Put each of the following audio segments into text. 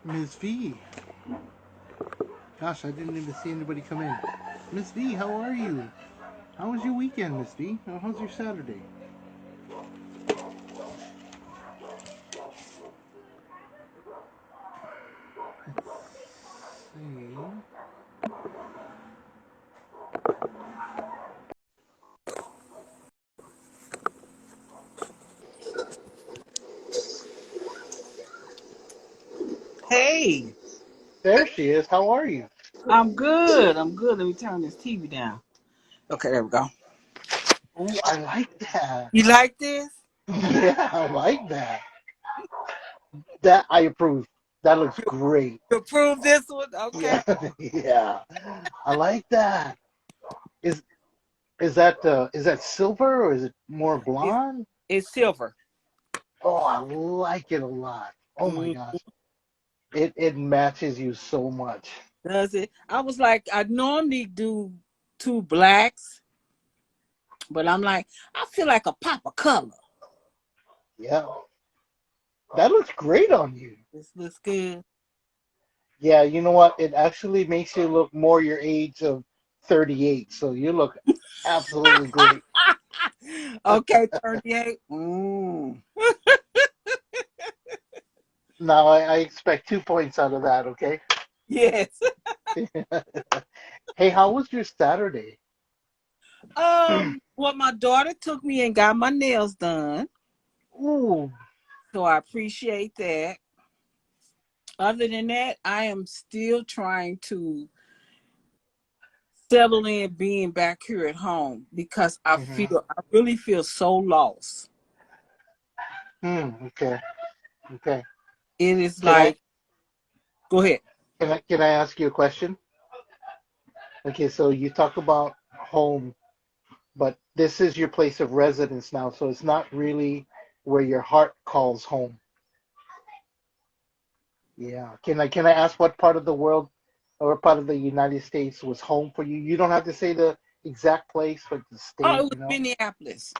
Ms. V. Gosh, I didn't even see anybody come in. Miss V, how are you? How was your weekend, Miss V? How's your Saturday? Let's see. Hey, There she is. How are you? I'm good. I'm good. Let me turn this TV down. Okay, there we go. Oh, I like that. You like this? Yeah, I like that. That I approve. That looks great. You approve this one? Okay. Yeah, yeah. I like that. Is is that silver or is it more It's, blonde? it's silver. Oh, I like it a lot. Oh my Mm, gosh. It matches you so much. does it? I was like, I normally do two blacks, but I'm like, I feel like a pop of color. Yeah. That looks great on you. This looks good. Yeah, you know what? It actually makes you look more your age of 38. So you look absolutely great. Okay, 38. Mm. Now I expect 2 points out of that, okay? Yes. Hey, how was your Saturday? Well, my daughter took me and got my nails done, Ooh, so I appreciate that. Other than that, I am still trying to settle in being back here at home because hmm I really feel so lost. Okay, okay. It is Can I like, go ahead. can I ask you a question? Okay, so you talk about home, but this is your place of residence now, so it's not really where your heart calls home. Yeah. Can I ask what part of the world or what part of the United States was home for you? You don't have to say the exact place, but the Oh, it state, was Minneapolis.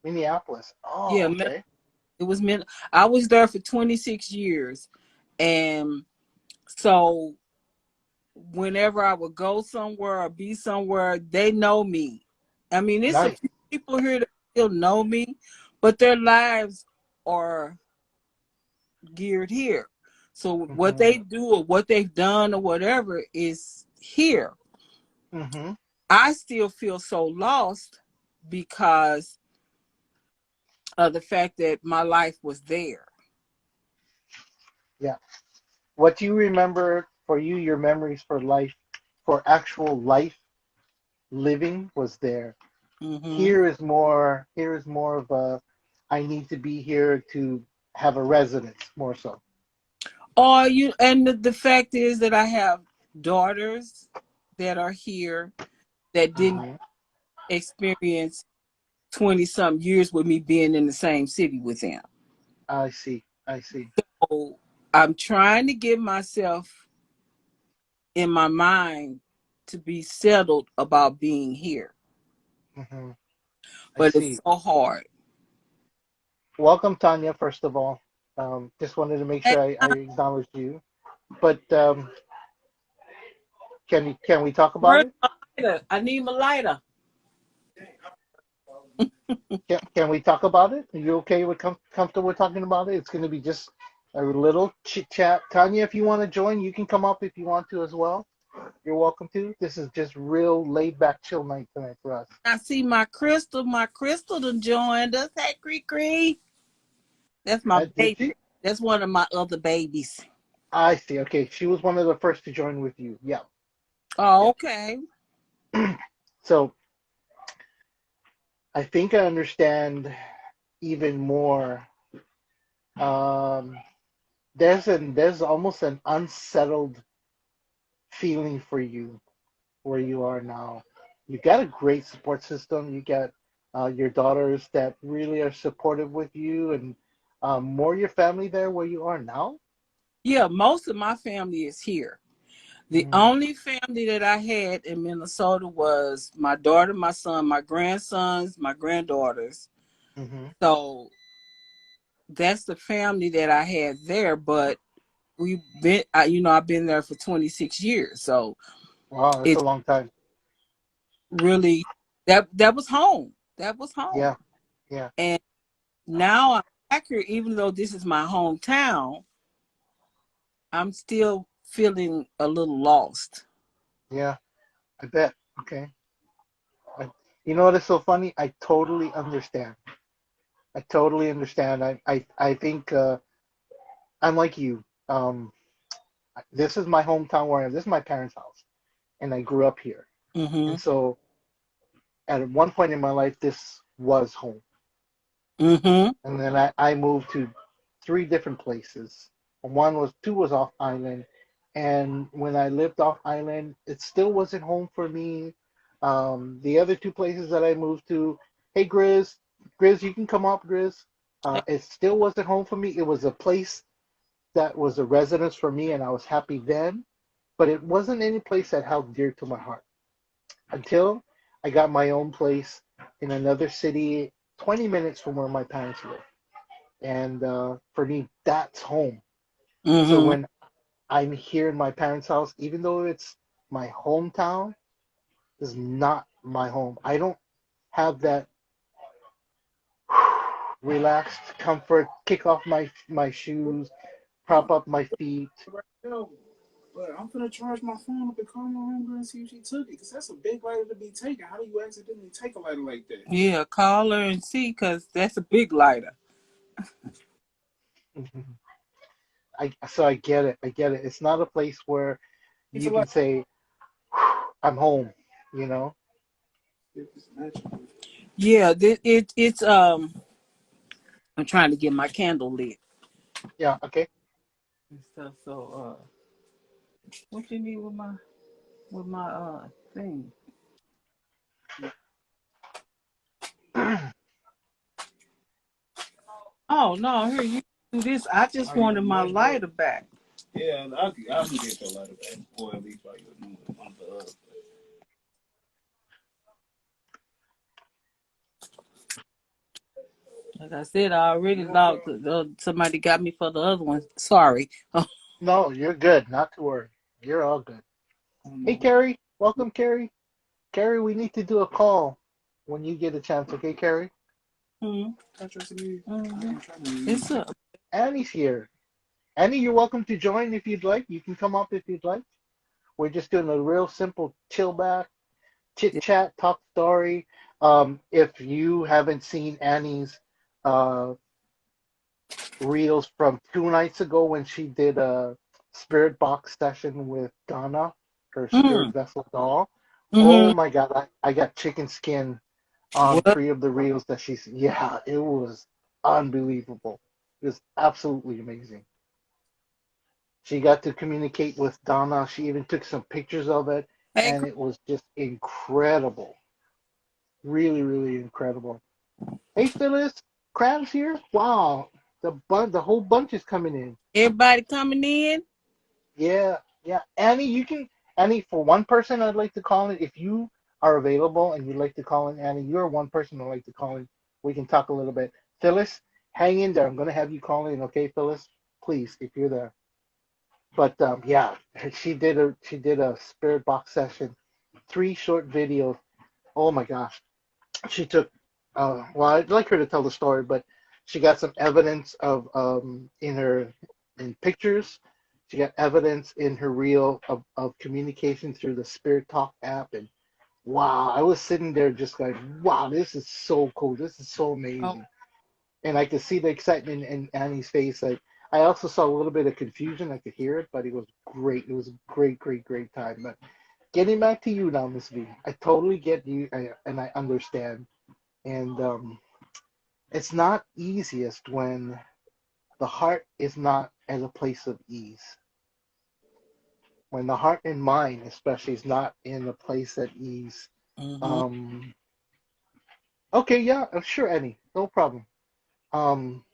Minneapolis. Yeah, Oh, okay. it was I was there for 26 years. And so whenever I would go somewhere or be somewhere, they know me. I mean, it's a Nice. few people here that still know me, but their lives are geared here. So what hmm they do or what they've done or whatever is here. hmm I still feel so lost because of the fact that my life was there. Yeah. What you remember for you, your memories for life, for actual life living was there. Hmm Here is more of a I need to be here to have a residence more so. Or and the fact is that I have daughters that are here that didn't hmm experience 20 some years with me being in the same city with them. I see. I see. So I'm trying to get myself in my mind to be settled about being here, hmm I but it's see. so hard. Welcome, Tanya, first of all. Just wanted to make Hey, sure I acknowledged you. But can we talk about where's it? my lighter? I need my lighter. Can we talk about it? Are you okay with comfortable with talking about it? It's going to be just a little chit chat. Tanya, if you want to join, you can come up if you want to as well. You're welcome to. This is just real laid back, chill night tonight for us. I see my crystal. My crystal done joined us. Hey, Cree. That's my Did baby. she? That's one of my other babies. I see. Okay, she was one of the first to join with you. Yeah, Oh, yeah. okay. So I think I understand even more. Um, there's almost an unsettled feeling for you where you are now. You got a great support system. You got your daughters that really are supportive with you, and more your family there where you are now. Yeah, most of my family is here. The Mm-hmm. only family that I had in Minnesota was my daughter, my son, my grandsons, my granddaughters. Mm-hmm. So that's the family that I had there. But we've been, I've been there for 26 years. So Wow, that's a it's long time. really, that was home. That was home. Yeah, yeah, And now I'm back here, even though this is my hometown, I'm still feeling a little lost. yeah. I bet. Okay. I, you know what is so funny? I totally understand. I totally understand. I think I'm like you. This is my hometown where this is my parents' house, and I grew up here. Mm-hmm. And so at one point in my life, this was home. Mm-hmm. And then I moved to three different places. Two was off island, and when I lived off island, it still wasn't home for me. The other two places that I moved to, hey Gris, you can come up, Gris. It still wasn't home for me. It was a place that was a residence for me, and I was happy then. But it wasn't any place that held dear to my heart until I got my own place in another city, 20 minutes from where my parents live. And for me, that's home. So Mm-hmm. when I'm here in my parents' house, even though it's my hometown, is not my home. I don't have that relaxed comfort, kick off my shoes, prop up my feet. But I'm gonna charge my phone up and call my homegirl and see if she took it, because that's a big lighter to be taken. How do you accidentally take a lighter like that? Yeah, call her and see, because that's a big lighter. So I get it. I get it. It's not a place where It's you a can lighter. say I'm home. You know? It's natural. Yeah, it's I'm trying to get my candle lit Yeah. Okay. and stuff. So what you need with my thing? Oh no, here you do this. I just wanted my lighter back. Yeah, I can get your lighter back, or at least like your new one for us. Like I said, I already logged. Somebody got me for the other one. Sorry. No, you're good. Not to worry. You're all good. I don't Hey, know. Carrie. Welcome, Carrie. Carrie, we need to do a call when you get a chance, okay, Carrie? Hmm. I trust me. Hmm. I'm trying to. It's up. Annie's here. Annie, you're welcome to join if you'd like. You can come up if you'd like. We're just doing a real simple chill back, chit chat, talk story. If you haven't seen Annie's uh, reels from 2 nights ago when she did a spirit box session with Donna, her spirit Mm. vessel doll, oh Mm-hmm. my God, I got chicken skin on What? 3 of the reels that she's, yeah, it was unbelievable. It was absolutely amazing. She got to communicate with Donna. She even took some pictures of it, Hey, and it was just incredible. Really, really incredible. Hey, Phyllis, Crab's here. Wow, the whole bunch is coming in. everybody coming in? Yeah, yeah. Annie, for one person, I'd like to call in. If you are available and you'd like to call in, Annie, you're one person I'd like to call in. We can talk a little bit. Phyllis, hang in there. I'm going to have you call in, okay, Phyllis? Please, if you're there. But yeah, she did a spirit box session, 3 short videos. Oh my gosh, she took. Well, I'd like her to tell the story, but she got some evidence of in pictures. She got evidence in her reel of communication through the Spirit Talk app, and wow, I was sitting there just like, wow, this is so cool. This is so Oh, amazing, and I could see the excitement in Annie's face. Like I also saw a little bit of confusion. I could hear it, but it was great. It was a great, great, great time. But getting back to you now, Miss V, I totally get you, and I understand. And it's not easiest when the heart is not at a place of ease. When the heart and mind, especially, is not in a place at ease. mm-hmm. Um, okay, yeah, sure, Eddie, no problem. Um,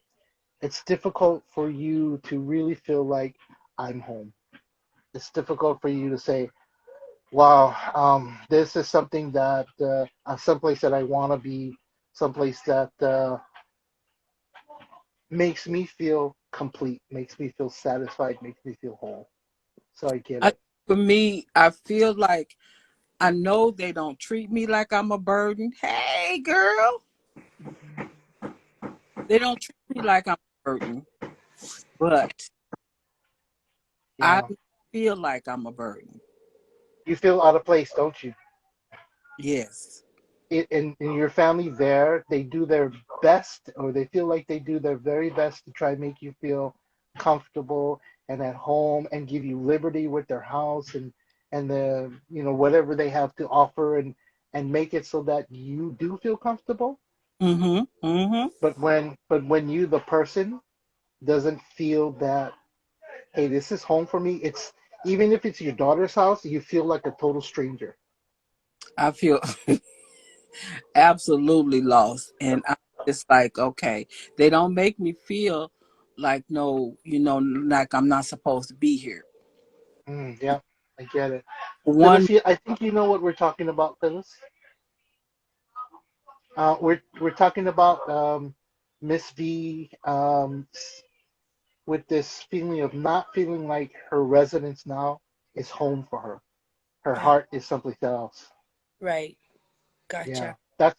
it's difficult for you to really feel like I'm home. It's difficult for you to say, wow, this is something that someplace that I want to be, someplace that makes me feel complete, makes me feel satisfied, makes me feel whole. So I get I, it. for me, I feel like I know they don't treat me like I'm a burden. Hey, girl, they don't treat me like I'm a burden, but I Yeah. feel like I'm a burden. You feel out of place, don't you? Yes. In your family there, they do their best, or they feel like they do their very best to try and make you feel comfortable and at home and give you liberty with their house and the whatever they have to offer and make it so that you do feel comfortable. Mm-hmm. Mm-hmm. But when you the person doesn't feel that, hey, this is home for me, it's even if it's your daughter's house, you feel like a total stranger. I feel absolutely lost. And I'm just like, okay, they don't make me feel like, no, like I'm not supposed to be here. Yeah, I get it. One, Phyllis, I think you know what we're talking about, Phyllis. We're talking about Miss V, with this feeling of not feeling like her residence now is home for her. Her Ah, heart is someplace else. right. Yeah, Gotcha.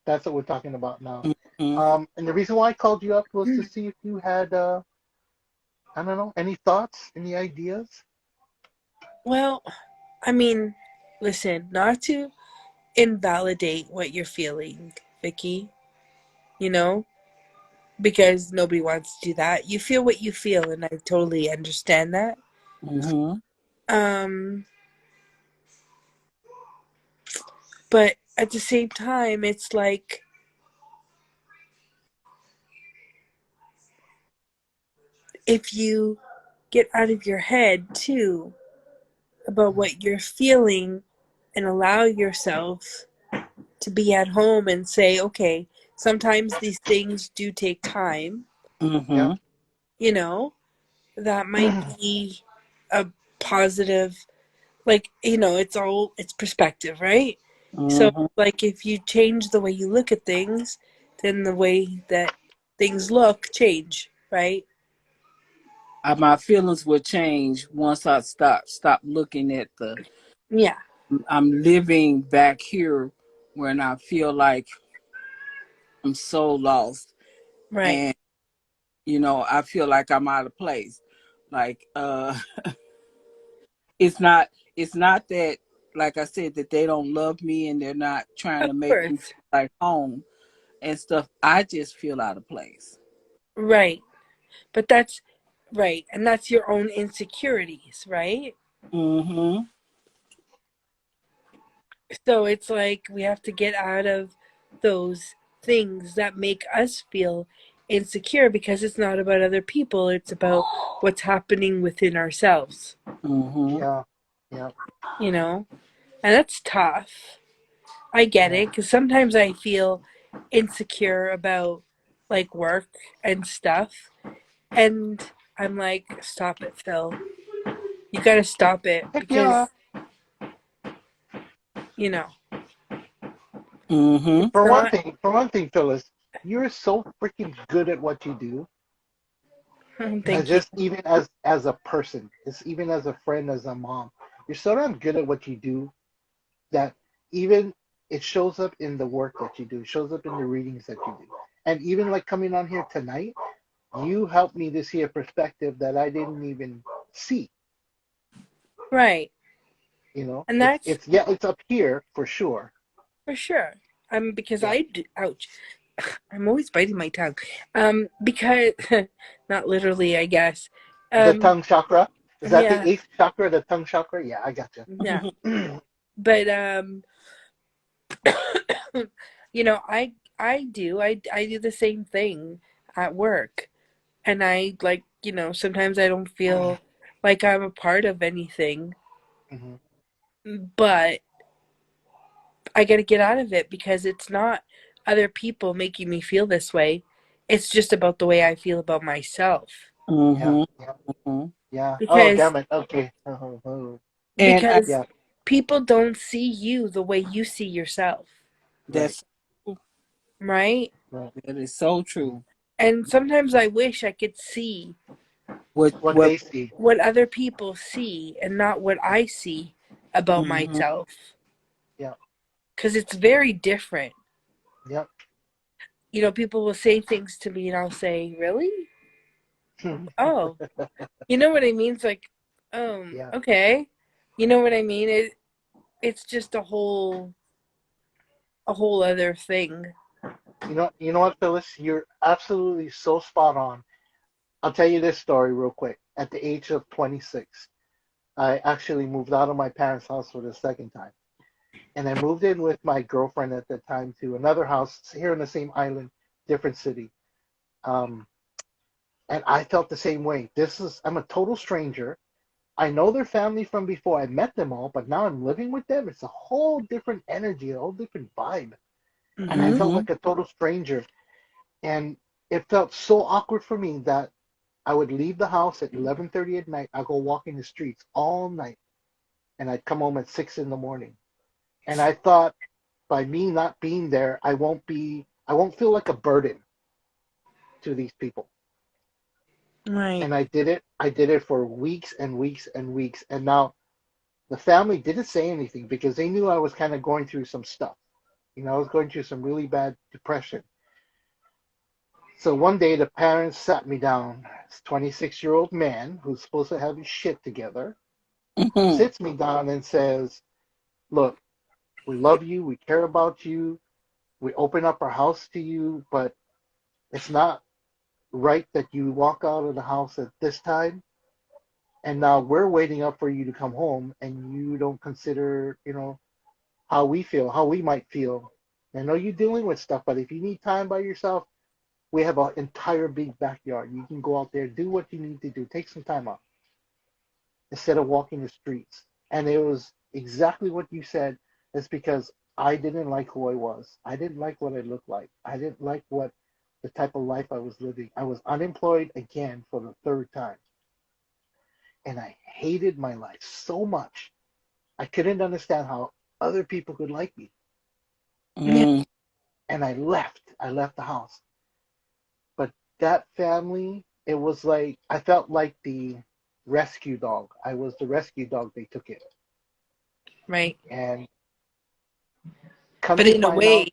that's what we're talking about now. mhm. And the reason why I called you up was to see if you had, I don't know, any thoughts, any ideas. Well, I mean, listen, not to invalidate what you're feeling, Vicky, you know, because nobody wants to do that. You feel what you feel, and I totally understand that. Mm-hmm. Um, but at the same time, it's like if you get out of your head too about Mhm. what you're feeling and allow yourself to be at home and say, okay, sometimes these things do take time, Yeah. Mm-hmm. you know, that might be a positive, like, it's perspective, right? So, Mm-hmm. like, if you change the way you look at things, then the way that things look change, right? My feelings will change once I stop looking at the. Yeah, I'm living back here when I feel like I'm so lost, right. and I feel like I'm out of place. Like it's not it's not that, like I said, that they don't love me and they're not trying Of to make me course. feel like home and stuff. I just feel out of place. Right. But that's right. And that's your own insecurities, right? Mm-hmm. So it's like we have to get out of those things that make us feel insecure because it's not about other people, it's about what's happening within ourselves, Mm-hmm. Yeah. Yeah. you know? And that's tough. I get Yeah. it because sometimes I feel insecure about like work and stuff. And I'm like, stop it, Phil. You got to stop it Heck because, yeah. you know, Mm-hmm. it's not. For one thing, Phyllis, you're so freaking good at what you do. As Thank you. just even as a person, it's even as a friend, as a mom, you're so damn good at what you do that even it shows up in the work that you do, it shows up in the readings that you do, and even like coming on here tonight, you helped me to see a perspective that I didn't even see. Right. You know, And it's that's it's yeah, it's up here for sure. for sure. Because Yeah, I do, ouch, I'm always biting my tongue. Because not literally, I guess. the Um, tongue chakra, is that the yeah, eighth chakra, the tongue chakra? Yeah, I gotcha. yeah. But I do the same thing at work, and I like sometimes I don't feel like I'm a part of anything, Hmm. but I got to get out of it because it's not other people making me feel this way. It's just about the way I feel about myself. Yeah, Mm-hmm. yeah, Mm-hmm. yeah. Oh, Because damn it. Okay. Oh. And because Yeah. people don't see you the way you see yourself, Right. that's right? Right. that is so true. And sometimes I wish I could see What What what they see. what other people see and not what I see about mhm. myself. Yeah. Because it's very different. Yep. You know, people will say things to me and I'll say, really? Oh. You know what I mean? It's like, Yeah. okay. You know what I mean? It's just a whole other thing. You know what, Phyllis? You're absolutely so spot on. I'll tell you this story real quick. At the age of 26, I actually moved out of my parents' house for the second time. And I moved in with my girlfriend at the time to another house here in the same island, different city. Um, and I felt the same way. I'm a total stranger. I know their family from before. I met them all, but now I'm living with them. It's a whole different energy, a whole different vibe. And I Mm-hmm. felt Mhm. like a total stranger. And it felt so awkward for me that I would leave the house at 11:30 at night. I'd go walking the streets all night, and I'd come home at 6 in the morning. And I thought by me not being there, I won't feel like a burden to these people. Right. And I did it. I did it for weeks and weeks and weeks. And now the family didn't say anything because they knew I was kind of going through some stuff. I was going through some really bad depression. So one day the parents sat me down. This 26-year-old man who's supposed to have his shit together Mhm. sits me down and says, "Look, we love you. We care about you. We open up our house to you, but it's not right that you walk out of the house at this time. And now we're waiting up for you to come home, and you don't consider, how we feel, how we might feel. I know you're dealing with stuff, but if you need time by yourself, we have an entire big backyard. You can go out there, do what you need to do, take some time off instead of walking the streets." And it was exactly what you said. It's because I didn't like who I was. I didn't like what I looked like. I didn't like what the type of life I was living. I was unemployed again for the third time. And I hated my life so much. I couldn't understand how other people could like me. Yeah. Mhm. And I left. I left the house. But that family, it was like I felt like the rescue dog. I was the rescue dog they took in. Right. And come But to in a find out, way,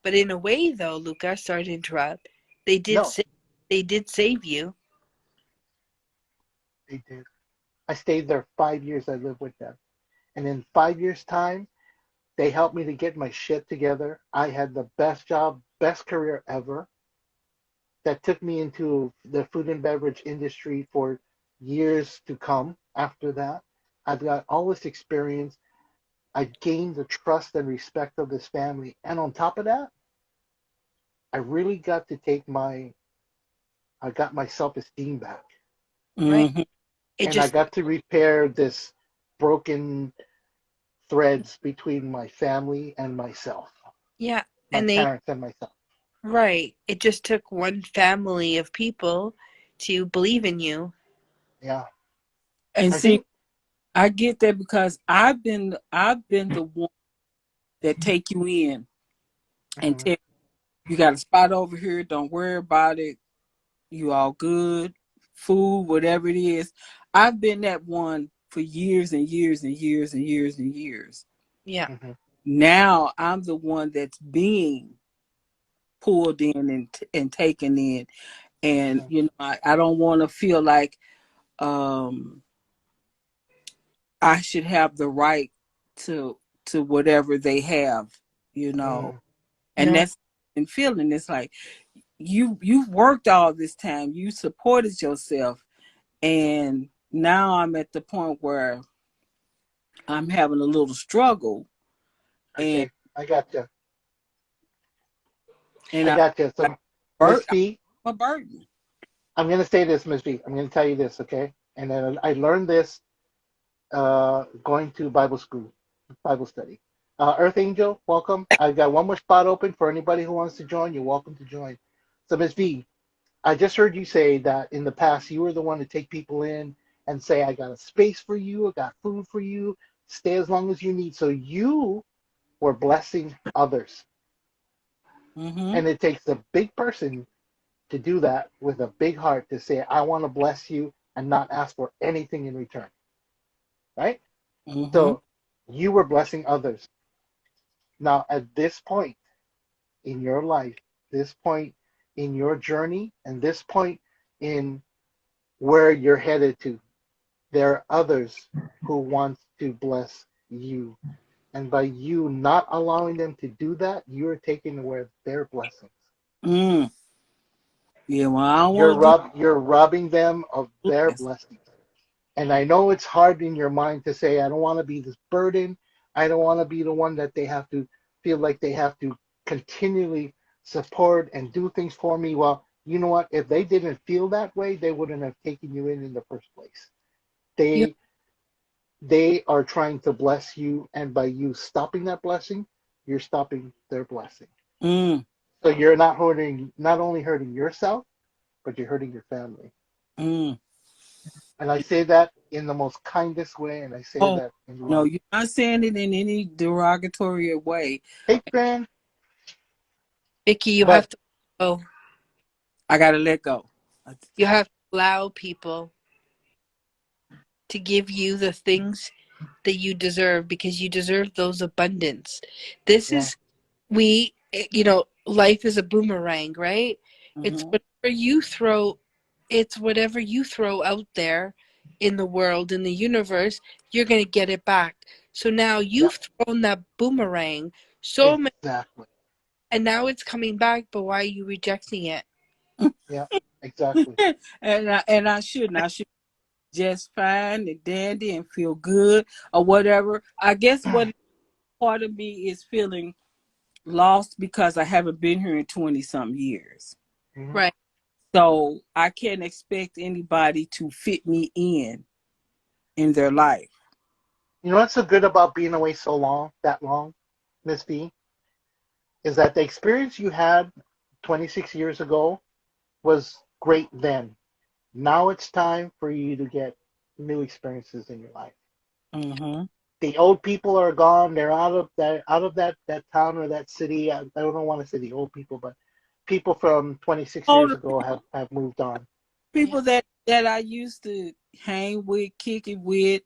but in a way though, Luca, sorry to interrupt. They did no, sa- they did save you. they did. I stayed there 5 years. I lived with them. And in 5 years' time, they helped me to get my shit together. I had the best job, best career ever. That took me into the food and beverage industry for years to come after that. I've got all this experience. I gained the trust and respect of this family. And on top of that, I really got to I got my self-esteem back. Right. Mhm. It And I just got to repair this broken threads between my family and myself, yeah. my And they parents and myself. right. It just took one family of people to believe in you. Yeah. And I see, think, I get that because I've been the one that take you in and mhm, tell you got a spot over here. Don't worry about it. You all good. Food, whatever it is. I've been that one for years and years and years and years and years. Yeah. mhm, Now I'm the one that's being pulled in and taken in, and mhm, I don't want to feel like um I should have the right to whatever they have, you know. mhm, And No. that's and feeling it's like you've worked all this time, you supported yourself, and now I'm at the point where I'm having a little struggle, and okay. I got you. and I I, got you. I So, Miss V, I'm a burden. I'm going to say this, Miss V. I'm going to tell you this, okay? And then I learned this going to Bible school, Bible study. Earth Angel, welcome. I've got one more spot open for anybody who wants to join. You're welcome to join. So, Miss V, I just heard you say that in the past you were the one to take people in and say, "I got a space for you, I got food for you, stay as long as you need." So you were blessing others. Mm-hmm. And it takes a big person to do that with a big heart to say, I want to bless you and not ask for anything in return, right? Mm-hmm. So you were blessing others. Now, at this point in your life, this point in your journey, and this point in where you're headed to, there are others who want to bless you. And by you not allowing them to do that, you're taking away their blessings. Mm. Yeah, well, I don't want to You're robbing them of do their this. blessings. And I know it's hard in your mind to say, I don't want to be this burden. I don't want to be the one that they have to feel like they have to continually support and do things for me. Well, you know what? If they didn't feel that way, they wouldn't have taken you in the first place. You, They are trying to bless you, and by you stopping that blessing, you're stopping their blessing. mm, So you're not only hurting yourself, but you're hurting your family. mm. And I say that in the most kindest way, and I say Oh, that in no, love. you're not saying it in any derogatory way. Hey, Gran, Vicky, you have but to go. I got to let go. You have to allow people to give you the things that you deserve because you deserve those abundance. This yeah, is life is a boomerang, right? It's Mm-hmm. whatever you throw, it's whatever you throw out there in the world, in the universe, you're going to get it back. So now yeah, you've thrown that boomerang so many, exactly. and now it's coming back, but why are you rejecting it? Yeah, exactly. And I shouldn't. I should just fine and dandy and feel good or whatever. I guess what part of me is feeling lost because I haven't been here in 20 something years. Hmm. Right. So I can't expect anybody to fit me in their life. You know what's so good about being away so long, that long, Miss V, is that the experience you had 26 years ago was great then. Now it's time for you to get new experiences in your life. Mm-hmm. The old people are gone. They're out of that town or that city. I don't want to say the old people, but people from 26 All years the ago have moved on. Yeah. people that I used to hang with, kick it with,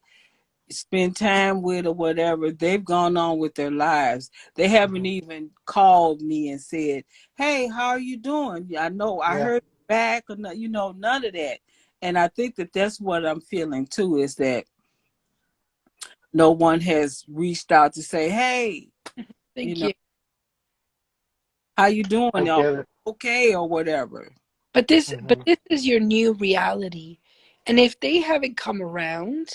spend time with or whatever, they've gone on with their lives. They haven't Hmm. even called me and said, hey, how are you doing? I know I Yeah, heard back or not, none of that. And I think that that's what I'm feeling too, is that no one has reached out to say, hey, you Thank know, you. how you doing? I Are get it. okay or whatever. But Hmm. this is your new reality. And if they haven't come around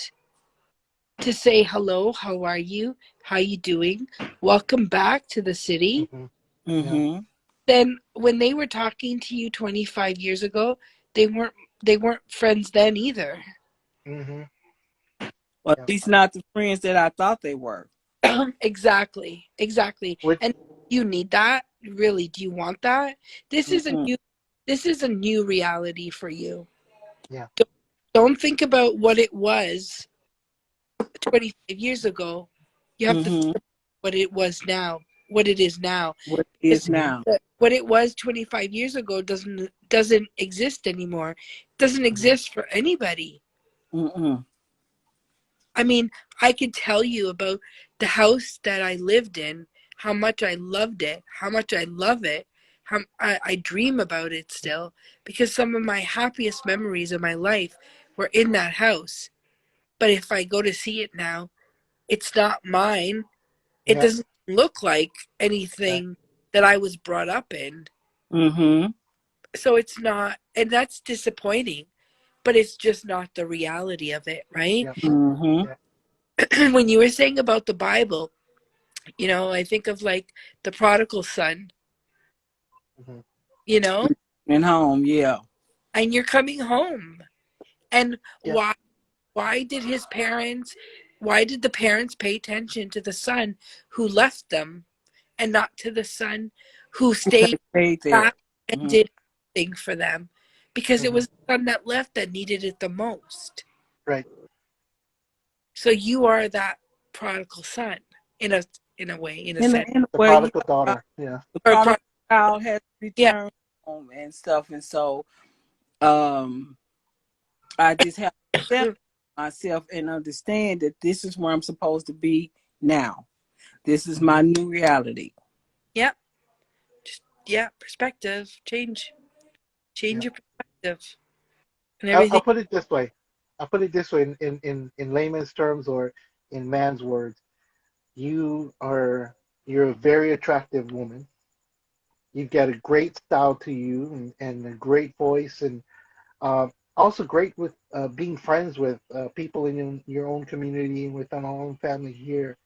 to say hello, how are you? How you doing? Welcome back to the city. Hmm. Yeah. Mm-hmm. Then when they were talking to you 25 years ago, they weren't they weren't friends then either. Hmm. Or at Yeah. least not the friends that I thought they were. Exactly. Exactly. Which, And you need that? Really, do you want that? This is a Mm-mm. new this is a new reality for you. yeah. Don't, don't think about what it was 25 years ago. You have to think Mm-hmm. about what it was now, what it is now. What it is Because Hmm. now. what it was 25 years ago doesn't exist anymore. It doesn't Hmm. exist for anybody. Mm-mm. I mean, I could tell you about the house that I lived in, how much I loved it, how much I love it, how I dream about it still, because some of my happiest memories of my life were in that house. But if I go to see it now, it's not mine. It Yeah. doesn't look like Exactly. anything that I was brought up in. Mm-hmm. So it's not, and that's disappointing, but it's just not the reality of it, right? Yeah. Mm-hmm. Yeah. When you were saying about the Bible, I think of like the prodigal son, Hmm. you know, And home, yeah. and you're coming home. And Yeah. why did why did the parents pay attention to the son who left them and not to the son who Because stayed stayed back there. and Mm-hmm. did thing for them? Because it Hmm. was the son that left that needed it the most. Right. So you are that prodigal son in a way, in a sense. In a The way, prodigal yeah. daughter. Yeah. The Or prodigal child has yeah, returned. home and stuff. And so um I just have to accept myself and understand that this is where I'm supposed to be now. This is my new reality. Yep. Just, yeah, perspective. Change Yeah. your perspective. And I'll everything. put it this way. I'll put it this way in layman's terms or in man's words. You are you're a very attractive woman. You've got a great style to you and a great voice and also great with being friends with people in your own community and within our own family here.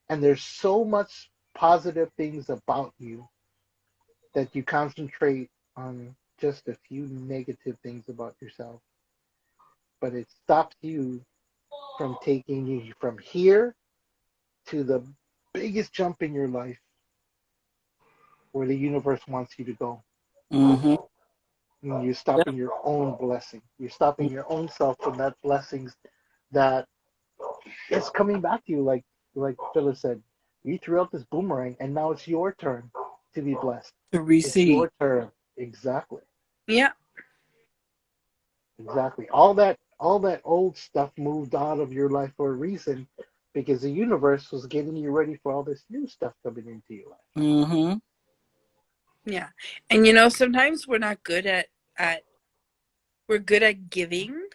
And there's so much positive things about you that you concentrate on just a few negative things about yourself. But it stops you from taking you from here to the biggest jump in your life where the universe wants you to go. Mm-hmm. And you're Yep. stopping your own blessing. You're stopping your own self from that blessings that is coming back to you. Like Phyllis said, you threw out this boomerang, and now it's your turn to be blessed. To It's receive. your turn. Exactly. Yeah. Exactly. All that old stuff moved out of your life for a reason because the universe was getting you ready for all this new stuff coming into your life. Mm-hmm. Yeah. And you know, sometimes we're not good at we're good at giving,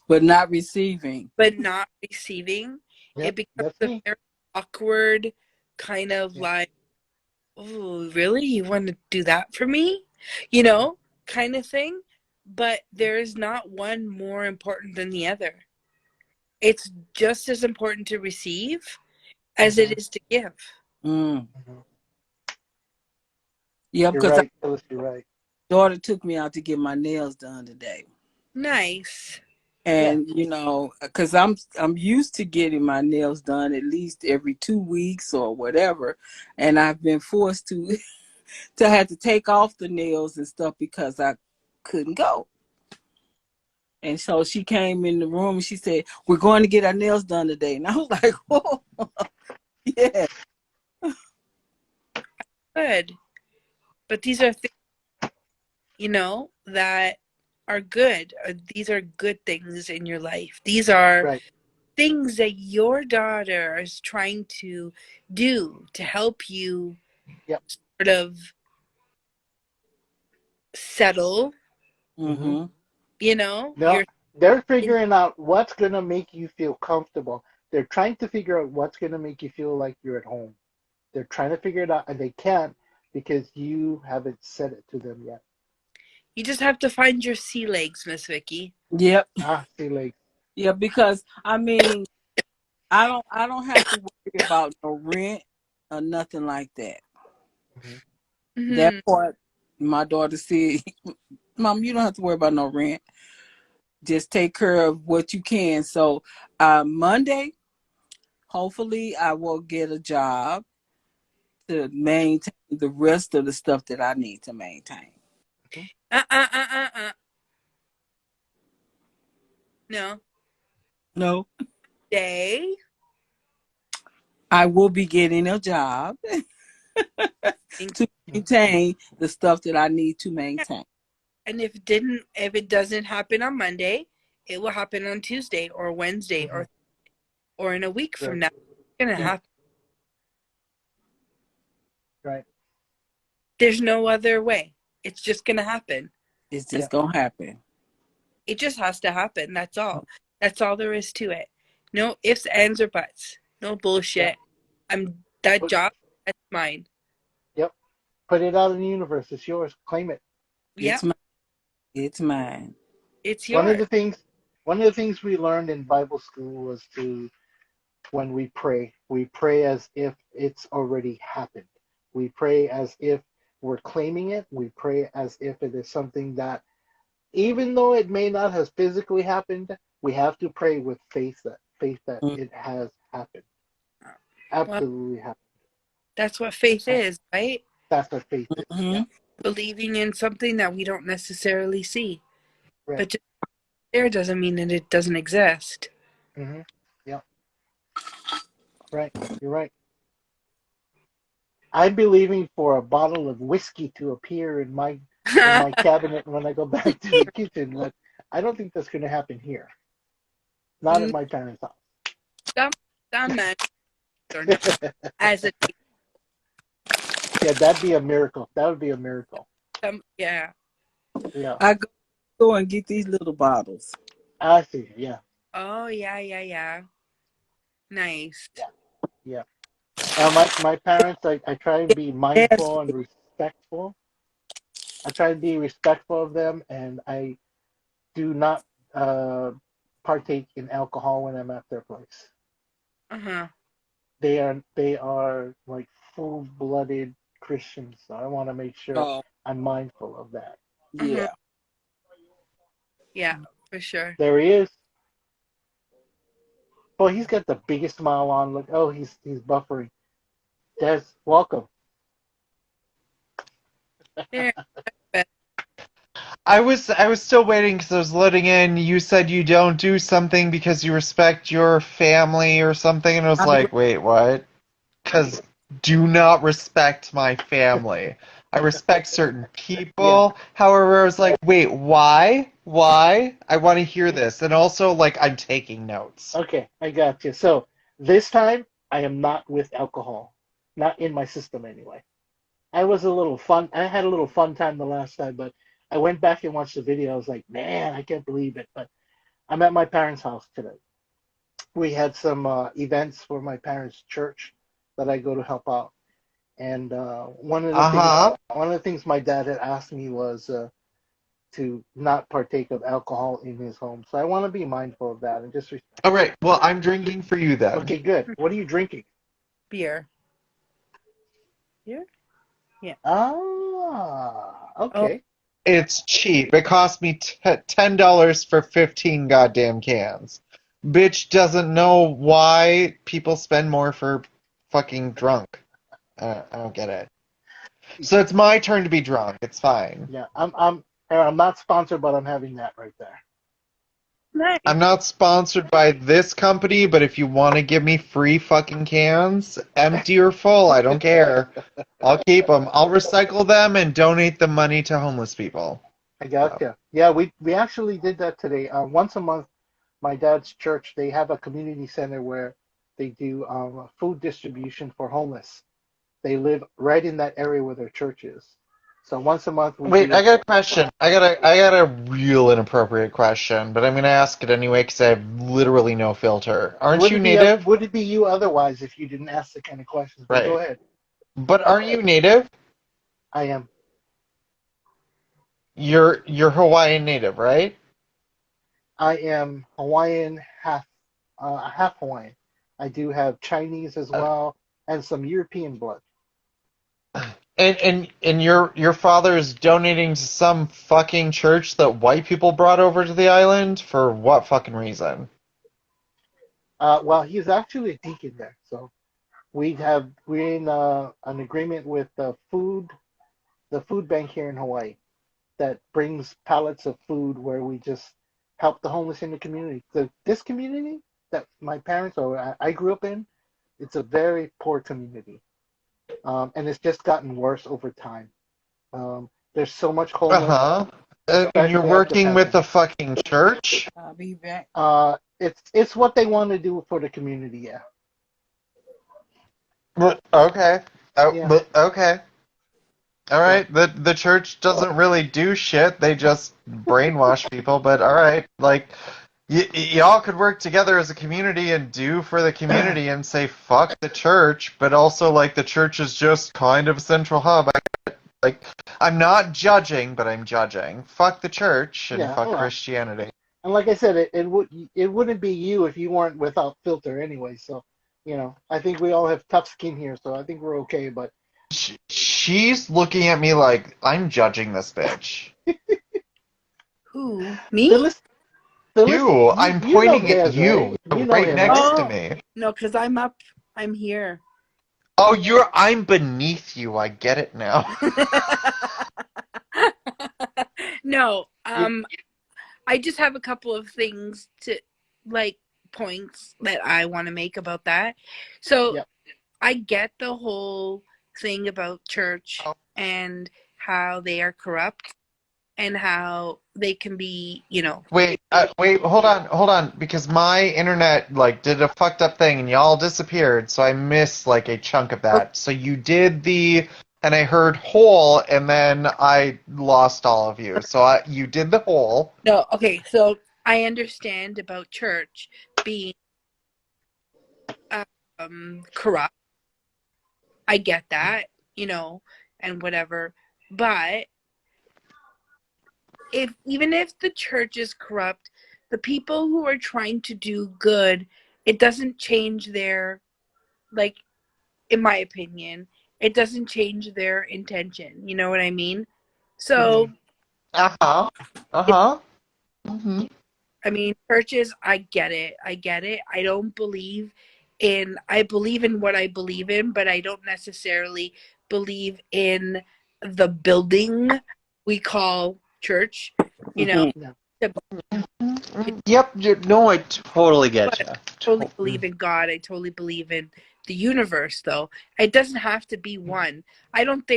But not receiving. but not receiving. It Yep, becomes that's a me. very awkward kind of Yep. like, oh, really? You want to do that for me? You know, kind of thing. But there's not one more important than the other. It's just as important to receive as Mm-hmm. it is to give. Mm. Mm-hmm. Yeah, You're because right, Phyllis. You're right. daughter took me out to get my nails done today. Nice. Yeah. And because I'm used to getting my nails done at least every 2 weeks or whatever, and I've been forced to to have to take off the nails and stuff because I couldn't go. And so she came in the room and she said, "We're going to get our nails done today." And I was like, "Oh, yeah." Good. But these are things, you know, that are good. These are good things in your life. These are Right. things that your daughter is trying to do to help you Yep. sort of settle, Mm-hmm. Mm-hmm. you know, No, your they're figuring out what's gonna make you feel comfortable. They're trying to figure out what's gonna make you feel like you're at home. They're trying to figure it out, and they can't because you haven't said it to them yet. you just have to find your sea legs, Miss Vicky. Yep. Ah, see, like, Yeah, because I mean, I don't have to worry about no rent or nothing like that. mhm. That Hmm. part, my daughter said, "Mom, you don't have to worry about no rent. Just take care of what you can." So, Monday, hopefully, I will get a job to maintain the rest of the stuff that I need to maintain. Mhm. Uh, uh, uh, uh, uh. No. No, Day. I will be getting a job to maintain the stuff that I need to maintain. And if it doesn't happen on Monday, it will happen on Tuesday or Wednesday Mhm. or in a week from Right. now. It's gonna Yeah, happen. Right. There's no other way. It's just gonna happen. it's Yeah. just gonna happen. It just has to happen. That's all. That's all there is to it. No ifs, ands, or buts. No Yeah. bullshit. I'm that Put, job. That's mine. yep. Put it out in the universe. It's yours. Claim it. It's Yep, mine. It's mine. it's One of yours. the things, one of the things we learned in Bible school was to when we pray as if it's already happened. We pray as if we're claiming it. We pray as if it is something that, even though it may not have physically happened, we have to pray with faith that it has happened. Well, Absolutely happened. that's what faith is, right? That's what faith is. Mm-hmm. Yeah. Believing in something that we don't necessarily see. Right. But just there doesn't mean that it doesn't exist. Mm-hmm. Yeah. Right. You're right. I'd be leaving for a bottle of whiskey to appear in my cabinet when I go back to the kitchen, but I don't think that's going to happen here. Not at Mm, my parents' some some men are not house. as a Yeah, that'd be a miracle. That would be a miracle. yeah. Yeah, I go and get these little bottles. I see. Yeah, Oh yeah. Nice. yeah, yeah. My parents, I try and be Yes. mindful and respectful. I try and be respectful of them, and I do not uh, partake in alcohol when I'm at their place. Uh-huh. They are like full-blooded Christians, so I want to make sure Oh, I'm mindful of that. Uh-huh. yeah. Yeah, for sure. There he is. Boy, he's got the biggest smile on. Look, oh, he's buffering. Des, welcome. There. But I was still waiting because I was loading in. You said you don't do something because you respect your family or something, and I was I, like, wait, what? Because do not respect my family. I respect certain Yeah. people. However, I was like, wait, why? Why? I want to hear this. And also, like, I'm taking notes. Okay, I got you. So this time I am not with alcohol, not in my system anyway. I was a little fun. I had a little fun time the last time, but I went back and watched the video. I was like, man, I can't believe it. But I'm at my parents' house today. We had some events for my parents' church that I go to help out. And Uh-huh. one of the things my dad had asked me was to not partake of alcohol in his home. So I want to be mindful of that and just respect. All right. Well, I'm drinking for you then. Okay, good. What are you drinking? beer. Beer? Yeah. Ah, Oh, okay. It's cheap. It cost me $10 for 15 goddamn cans. Bitch doesn't know why people spend more for fucking drunk. I don't get it. So it's my turn to be drunk. It's fine. Yeah, I'm not sponsored, but I'm having that right there. nice. I'm not sponsored by this company, but if you want to give me free fucking cans, empty or full, I don't care. I'll keep them. I'll recycle them and donate the money to homeless people. I So. gotcha. Yeah, we actually did that today. Once a month, my dad's church, they have a community center where they do food distribution for homeless. They live right in that area where their church is. So once a month we Wait, do I it. got a question. I got a real inappropriate question, but I'm gonna ask it anyway because I have literally no filter. Aren't you native? Would it be you otherwise if you didn't ask the kind of questions? But go Right. ahead. But aren't you native? I am. You're Hawaiian native, right? I am Hawaiian, half Hawaiian. I do have Chinese as Uh, well and some European blood. and your father is donating to some fucking church that white people brought over to the island for what fucking reason? Well, he's actually a deacon there, so we're in an agreement with the food bank here in Hawaii that brings pallets of food where we just help the homeless in the community. This community that my parents or I grew up in, it's a very poor community, and it's just gotten worse over time. There's so much homeless, Uh-huh. And you're especially after working with pandemic. the fucking church? I'll be back. It's what they want to do for the community. Yeah, But okay. Oh, yeah, but okay. All yeah, right. The church doesn't really do shit. They just brainwash people, but all right. Like y'all could work together as a community and do for the community and say fuck the church, but also like the church is just kind of a central hub. Like I'm not judging, but I'm judging. Fuck the church and yeah. fuck Well, Christianity. and like I said, it wouldn't be you if you weren't without filter anyway. So, I think we all have tough skin here, so I think we're okay. But She's looking at me like I'm judging this bitch. Who? Me? Phyllis, Phyllis, You, you I'm you know pointing at Des, right? you. You You're know right him, right? next to Oh, me. no, because I'm up. I'm here. Oh, I'm beneath you. I get it now. No, You, I just have a couple of things to, like, points that I want to make about that. So yeah, I get the whole thing about church and how they are corrupt and how they can be, Wait, hold on, because my internet like did a fucked up thing and y'all disappeared, so I missed like a chunk of that. So you did and I heard whole, and then I lost all of you. So you did the whole. No, okay, so I understand about church being corrupt. I get that, and whatever. But even if the church is corrupt, the people who are trying to do good, it doesn't change their, like, in my opinion, it doesn't change their intention. You know what I mean? So, Uh-huh. Uh-huh. Mm-hmm. I mean, churches, I get it. I don't believe I believe in what I believe in, but I don't necessarily believe in the building we call church, Mhm. Yeah. Yep. No, I totally get But you. I totally believe in God. I totally believe in the universe, though. It doesn't have to be one. I don't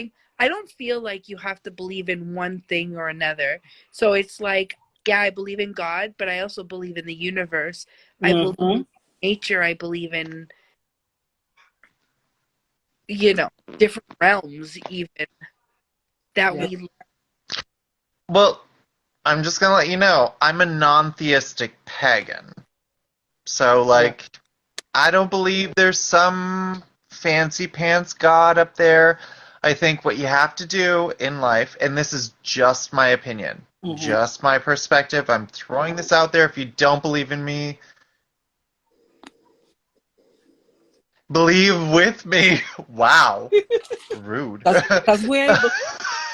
feel like you have to believe in one thing or another. So it's like, yeah, I believe in God, but I also believe in the universe. I believe in Mhm. nature. I believe in, different realms, even that Yeah. we. Well, I'm just gonna let you know, I'm a non-theistic pagan. So, Yeah. like, I don't believe there's some fancy pants god up there. I think what you have to do in life, and this is just my opinion, Mhm. just my perspective, I'm throwing this out there. If you don't believe in me, believe with me. Wow. Rude. Cause we ain't believe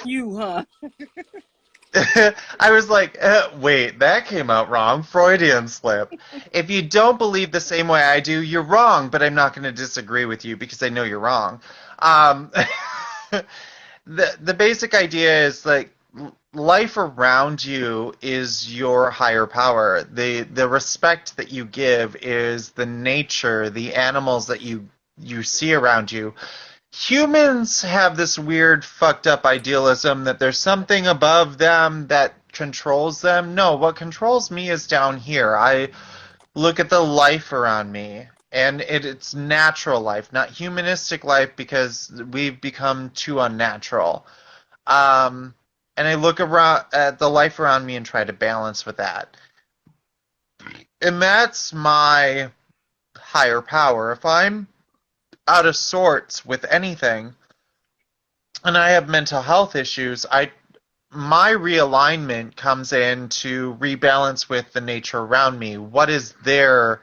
you, huh? I was like, wait, that came out wrong. Freudian slip. If you don't believe the same way I do, you're wrong, but I'm not going to disagree with you because I know you're wrong. Um, the basic idea is like life around you is your higher power. The respect that you give is the nature, the animals that you see around you. Humans have this weird fucked up idealism that there's something above them that controls them. No, what controls me is down here. I look at the life around me, and it's natural life, not humanistic life, because we've become too unnatural. Um, and I look around at the life around me and try to balance with that. And that's my higher power. If I'm out of sorts with anything, and I have mental health issues, my realignment comes in to rebalance with the nature around me. What is their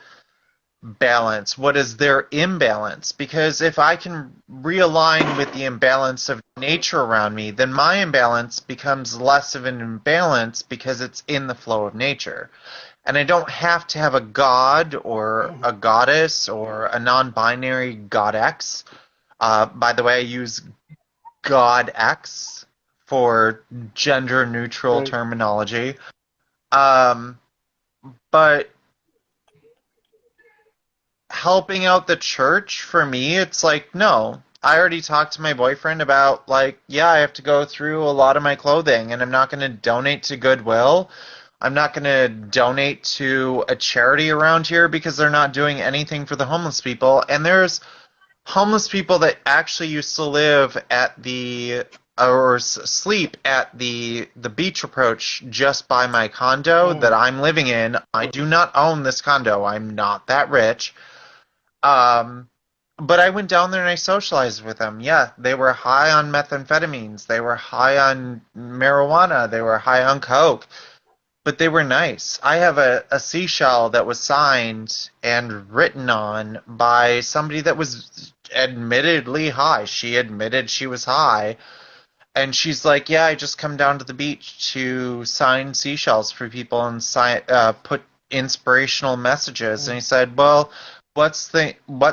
balance? What is their imbalance? Because if I can realign with the imbalance of nature around me, then my imbalance becomes less of an imbalance because it's in the flow of nature. And I don't have to have a god or a goddess or a non-binary god X. By the way, I use God X for gender neutral Right. terminology. Um, but helping out the church for me, it's like, no. I already talked to my boyfriend about, like, yeah, I have to go through a lot of my clothing and I'm not going to donate to Goodwill. I'm not going to donate to a charity around here because they're not doing anything for the homeless people. And there's homeless people that actually used to live at the or sleep at the beach approach just by my condo that I'm living in. I do not own this condo. I'm not that rich. Um, but I went down there and I socialized with them. Yeah, they were high on methamphetamines. They were high on marijuana. They were high on coke. But they were nice. I have a seashell that was signed and written on by somebody that was admittedly high. She admitted she was high. And she's like, yeah, I just come down to the beach to sign seashells for people and put inspirational messages. And he said, well, what's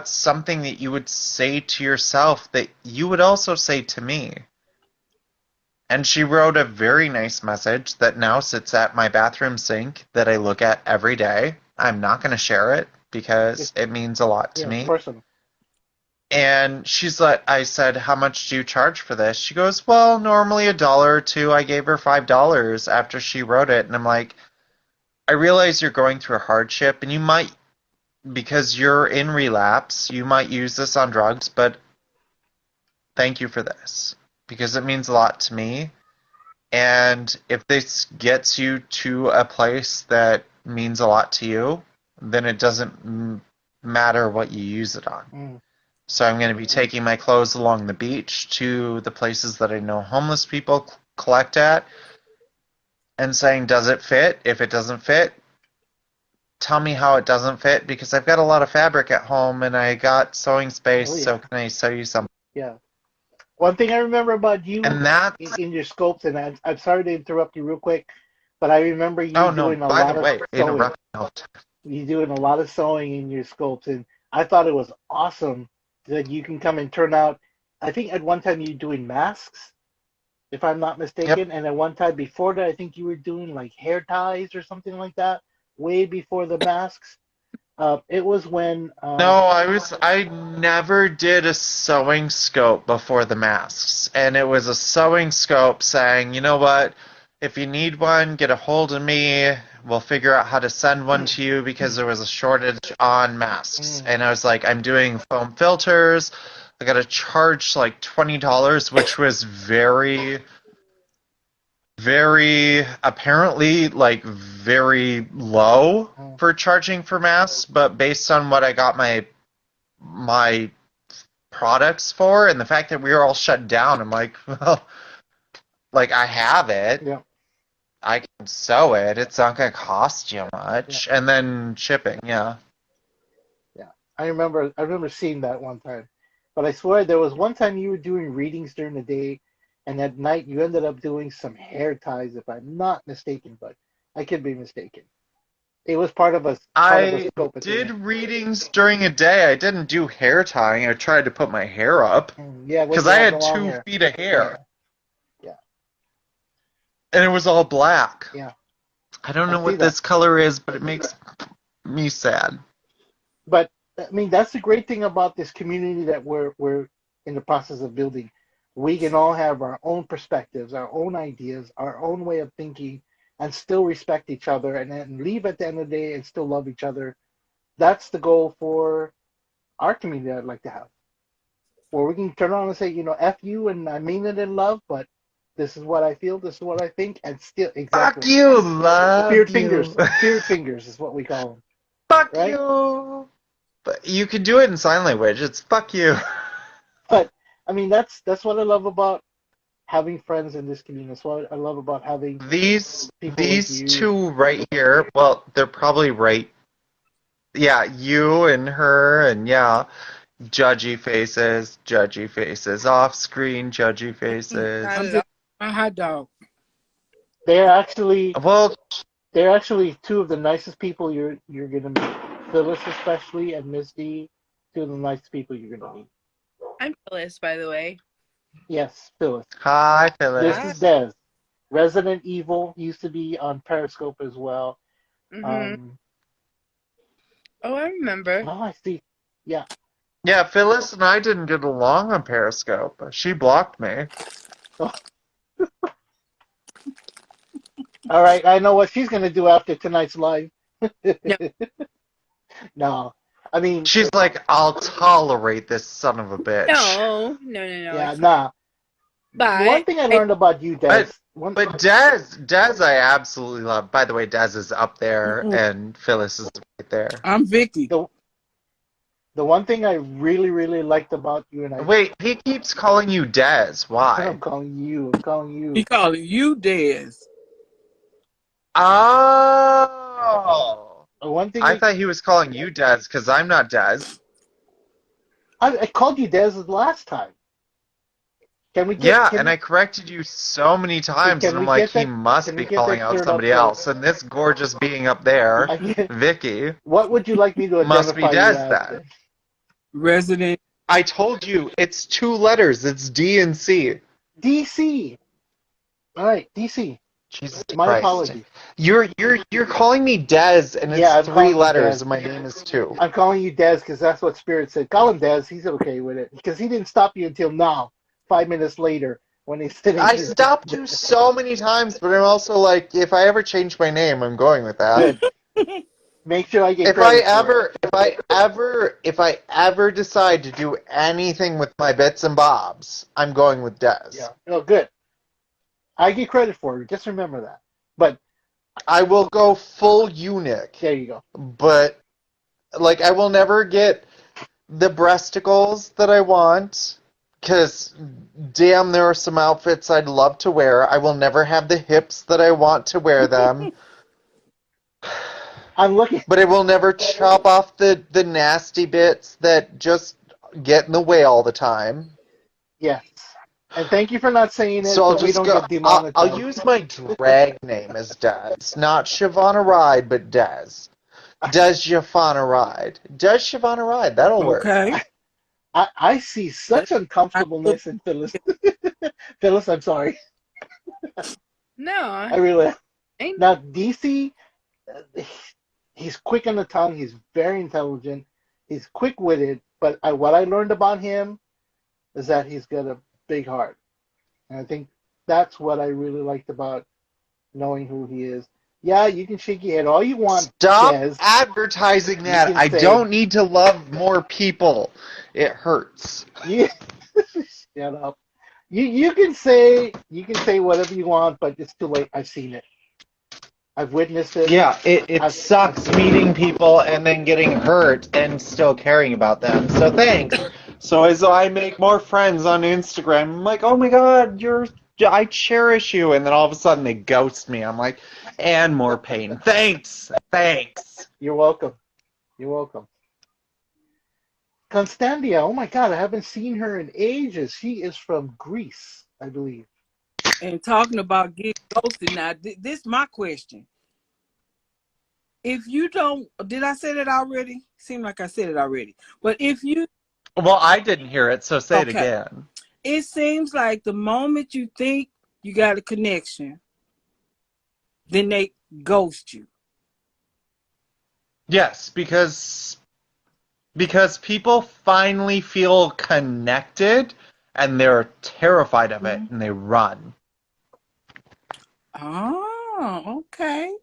something that you would say to yourself that you would also say to me? And she wrote a very nice message that now sits at my bathroom sink that I look at every day. I'm not going to share it because It's it means a lot to yeah. It's me. personal. And she's like, I said, how much do you charge for this? She goes, well, normally $1 or $2. I gave her $5 after she wrote it. And I'm like, I realize you're going through a hardship and you might, because you're in relapse, you might use this on drugs, but thank you for this because it means a lot to me. And if this gets you to a place that means a lot to you, then it doesn't matter what you use it on. Mm. So I'm going to be taking my clothes along the beach to the places that I know homeless people collect at and saying, does it fit? If it doesn't fit, tell me how it doesn't fit because I've got a lot of fabric at home and I got sewing space, Oh, yeah. so can I sew you something? Yeah. One thing I remember about you And that's... in your scopes, and I'm sorry to interrupt you real quick, but I remember you Oh, no, doing a by lot the of way, sewing. interrupt me all the time. You doing a lot of sewing in your scopes, and I thought it was awesome that you can come and turn out. I think at one time you were doing masks, if I'm not mistaken, Yep. and at one time before that, I think you were doing like hair ties or something like that, way before the masks. It was when No, I never did a sewing scope before the masks. And it was a sewing scope saying, you know what, if you need one, get a hold of me. We'll figure out how to send one to you because there was a shortage on masks. And I was like, I'm doing foam filters. I gotta charge like $20, which was very, very apparently like very low for charging for masks, but based on what I got my products for and the fact that we were all shut down, I'm like, well, like I have it. yeah, I can sew it. It's not gonna cost you much. yeah, And then shipping, yeah. yeah. I remember seeing that one time, but I swear there was one time you were doing readings during the day, and at night you ended up doing some hair ties, if I'm not mistaken, but I could be mistaken. It was part of a I scope at the did end. readings during a day. I didn't do hair tying. I tried to put my hair up Yeah, when because you I have the had long two hair. feet of Yeah, hair yeah, and it was all black. yeah. I don't I know see what that. this color is, but it makes me sad. But I mean, that's the great thing about this community that we're in the process of building. We can all have our own perspectives, our own ideas, our own way of thinking, and still respect each other, and then leave at the end of the day and still love each other. That's the goal for our community. I'd like to have, where we can turn around and say, F you, and I mean it in love, but this is what I feel, this is what I think, and still Fuck exactly. you, Spirit love you. fingers, spirit fingers is what we call them, Fuck right? you. But you can do it in sign language. It's fuck you. But I mean, that's what I love about having friends in this community. That's what I love about having These people like these you. two right here, well, they're probably right. Yeah, you and her and yeah, judgy faces, off screen judgy Not I'm faces. at all. just my hot dog. They're actually Well, they're actually two of the nicest people you're gonna meet. Phyllis especially and Miss D, two of the nicest people you're gonna meet. I'm Phyllis, by the way. Yes, Phyllis. hi This Hi. is Phyllis. Des. Resident Evil used to be on Periscope as well. Mm-hmm. Um, Oh, I remember. oh, I see. Yeah. Yeah, Phyllis and I didn't get along on Periscope. She blocked me. Oh, all right. I know what she's gonna do after tonight's live. No, No, I mean, She's like, I'll tolerate this son of a bitch. no. yeah, It's not. nah. One But thing I I, learned about you, Des. But One, but Dez I absolutely love. By the way, Dez is up there Mm-mm. and Phyllis is right there. I'm Vicky. the the one thing I really really liked about you, and Wait, he keeps calling you Dez. I'm Why? calling you. I'm calling He you. calling you Dez. Oh. One thing I thought he was calling you Dez because I'm not Dez. I called you Des the last time. Can we get Yeah, can and we I corrected you so many times, can and I'm we like, get he that must can we be get calling that out cleared up somebody so else. And this gorgeous being up there, I can, Vicky, what would you like me to must be identify you Dez as then. then? Resident. I told you, it's 2 letters. It's D and C. DC. All right, DC. Jesus My Christ. apologies. You're calling me Dez, and it's Yeah, I'm 3 calling you letters, Des. and my name is 2. I'm calling you Des because that's what Spirit said. Call him Des. He's okay with it because he didn't stop you until now, 5 minutes later when he's sitting I there. stopped you so many times, but I'm also like, if I ever change my name, I'm going with that. Good. Make sure I get If I credit for it. ever decide to do anything with my bits and bobs, I'm going with Des. Yeah. No, good. I get credit for it. Just remember that. But I will go full eunuch, there you go. but like I will never get the breasticles that I want, because damn, there are some outfits I'd love to wear. I will never have the hips that I want to wear them, I'm looking. but I will never chop off the nasty bits that just get in the way all the time. Yes. And thank you for not saying it So so I'll we just don't go. get I'll demonetized. use my drag name as Des, not Shavana Ride, but Des. Des Shavana Ride. Des Shavana Ride. That'll work. Okay. I see such I look uncomfortableness in Phyllis. Phyllis, I'm sorry. No, I really. ain't. Now, DC, he's quick on the tongue. He's very intelligent. He's quick-witted. But what I learned about him is that he's got a big heart. And I think that's what I really liked about knowing who he is. Yeah, you can shake your head all you want, Stop Des. advertising You that. can I say, don't need to love more people. It hurts. you, shut up. You can say whatever you want, but it's too late. I've seen it. I've witnessed it. Yeah, it I've sucks seen it. meeting people and then getting hurt and still caring about them. So thanks. So as I make more friends on Instagram, I'm like, oh my god, I cherish you, and then all of a sudden they ghost me. I'm like, and more pain. Thanks. You're welcome. You're welcome. Kostandia, oh my God, I haven't seen her in ages. She is from Greece, I believe. and talking about getting ghosted. Now, this is my question. If you don't, did I say that already? Seemed like I said it already. But if you, Well, I didn't hear it, so say it okay, again. it seems like the moment you think you got a connection, then they ghost you. Yes, because people finally feel connected and they're terrified of it Mhm. and they run. Oh, okay.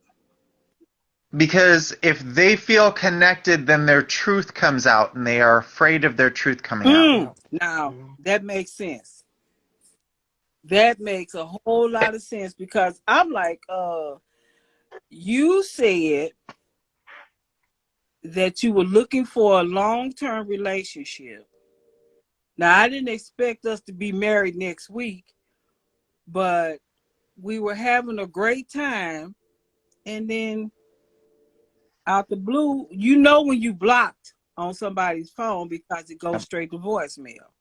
Because if they feel connected, then their truth comes out and they are afraid of their truth coming out. Yeah. Now, Mhm. that makes sense. That makes a whole lot of sense because I'm like, you said that you were looking for a long-term relationship. Now, I didn't expect us to be married next week, but we were having a great time. And then out the blue, you know when you blocked on somebody's phone because it goes straight to voicemail.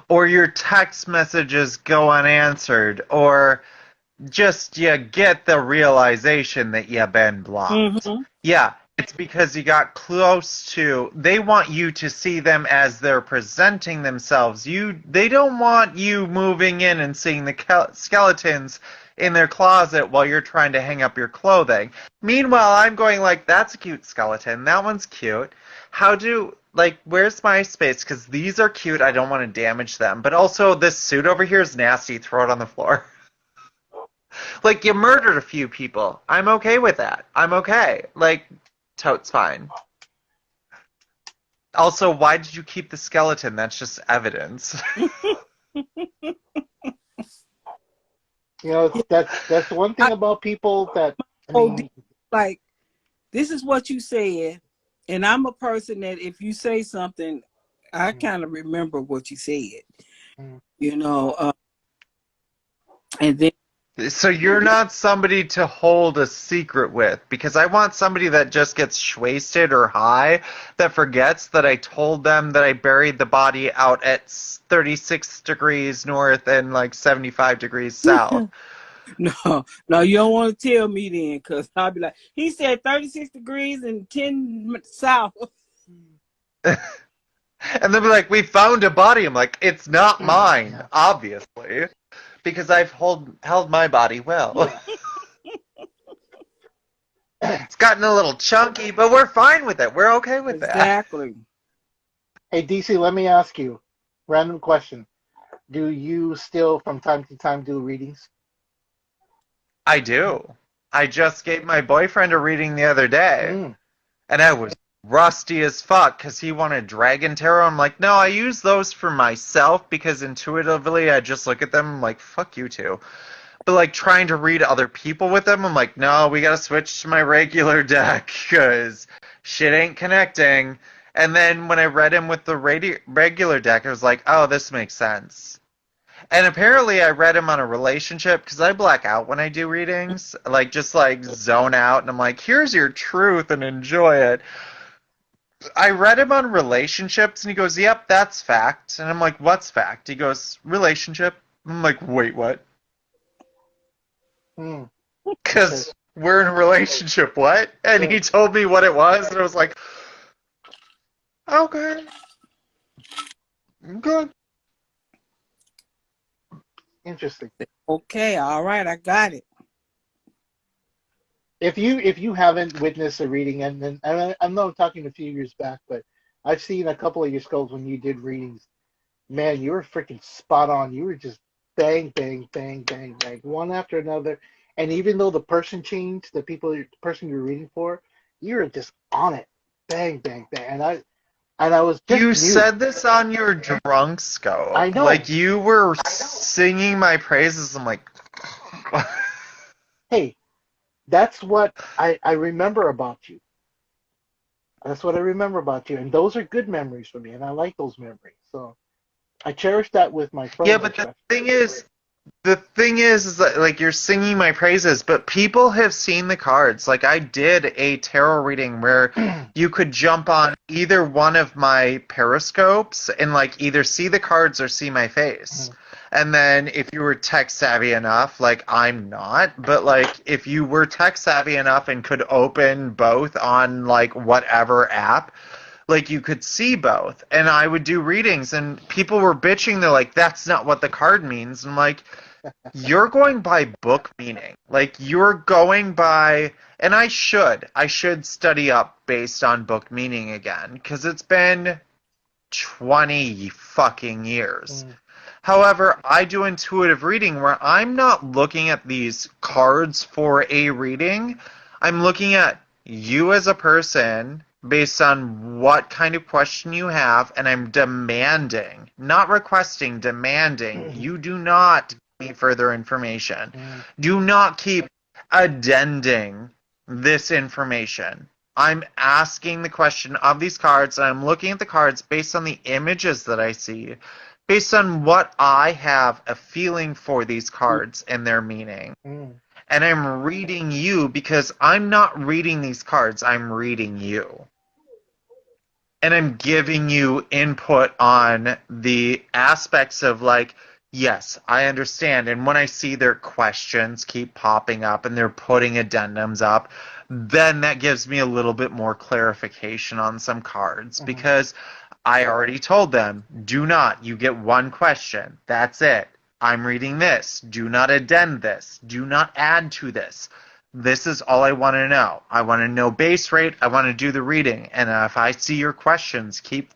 Or your text messages go unanswered, or just you get the realization that you've been blocked. Mm-hmm. Yeah, it's because you got close to. They want you to see them as they're presenting themselves. They don't want you moving in and seeing the skeletons in their closet while you're trying to hang up your clothing. Meanwhile, I'm going like, that's a cute skeleton. That one's cute. Where's my space? Because these are cute. I don't want to damage them. But also, this suit over here is nasty. Throw it on the floor. Like, you murdered a few people. I'm okay with that. I'm okay. Like, totes fine. Also, why did you keep the skeleton? That's just evidence. You know, that's one thing I, about people that I oh, mean, like, this is what you said. And I'm a person that if you say something, I mm, kind of remember what you said, mm, you know. And then, So you're not somebody to hold a secret with, because I want somebody that just gets wasted or high that forgets that I told them that I buried the body out at 36 degrees north and like 75 degrees south. no, you don't want to tell me then, because I'll be like, he said 36 degrees and 10 south. And they'll be like, we found a body. I'm like, it's not mm, mine, yeah. obviously. because I've held my body well. It's gotten a little chunky, but we're fine with it. We're okay with that. Exactly. Hey, DC, let me ask you, random question. Do you still, from time to time, do readings? I do. I just gave my boyfriend a reading the other day, Mm. and I was rusty as fuck because he wanted Dragon Tarot. I'm like, no, I use those for myself because intuitively I just look at them, I'm like, fuck you two. But like trying to read other people with them, I'm like, no, we gotta switch to my regular deck because shit ain't connecting. And then when I read him with the regular deck, I was like, oh, this makes sense. And apparently I read him on a relationship because I black out when I do readings, like just like zone out, and I'm like, here's your truth and enjoy it. I read him on relationships, and he goes, yep, that's fact. And I'm like, what's fact? He goes, relationship. I'm like, wait, what? Mm. Because we're in a relationship, what? And he told me what it was, and I was like, okay, good. Interesting. Okay, all right, I got it. If you haven't witnessed a reading, and I'm not talking a few years back, but I've seen a couple of your skulls when you did readings. Man, you were freaking spot on. You were just bang, bang, bang, bang, bang, one after another. And even though the person changed, the person you're reading for, you were just on it, bang, bang, bang. And I was just You new. said this on your drunk scope. I know. Like, you were singing my praises. I'm like, Hey, that's what I remember about you. That's what I remember about you, and those are good memories for me, and I like those memories. So I cherish that with my yeah, friends, but especially. the thing is that like you're singing my praises, but people have seen the cards. Like I did a tarot reading where you could jump on either one of my periscopes and like either see the cards or see my face. And then if you were tech savvy enough, like I'm not, but like if you were tech savvy enough and could open both on like whatever app, like you could see both. And I would do readings and people were bitching, they're like, that's not what the card means. I'm like, you're going by book meaning. Like you're going by, and I should study up based on book meaning again because it's been 20 fucking years. However, I do intuitive reading where I'm not looking at these cards for a reading. I'm looking at you as a person based on what kind of question you have, and I'm demanding, not requesting, demanding, you do not give me further information. Do not keep addending this information. I'm asking the question of these cards, and I'm looking at the cards based on the images that I see, based on what I have a feeling for these cards and their meaning. And I'm reading you because I'm not reading these cards, I'm reading you. And I'm giving you input on the aspects of like, yes, I understand. And when I see their questions keep popping up and they're putting addendums up, then that gives me a little bit more clarification on some cards because I already told them, do not, you get one question. That's it. I'm reading this. Do not addend this. Do not add to this. This is all I want to know. I want to know base rate. I want to do the reading. And if I see your questions keep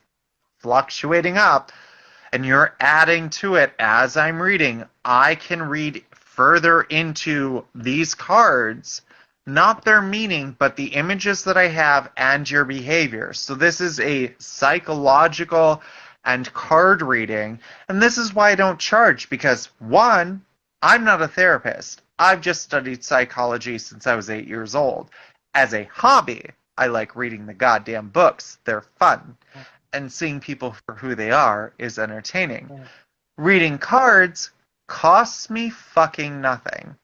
fluctuating up and you're adding to it as I'm reading, I can read further into these cards, not their meaning, but the images that I have and your behavior. So this is a psychological and card reading. And this is why I don't charge because, one, I'm not a therapist. I've just studied psychology since I was 8 years old. As a hobby, I like reading the goddamn books. They're fun. And seeing people for who they are is entertaining. Reading cards costs me fucking nothing.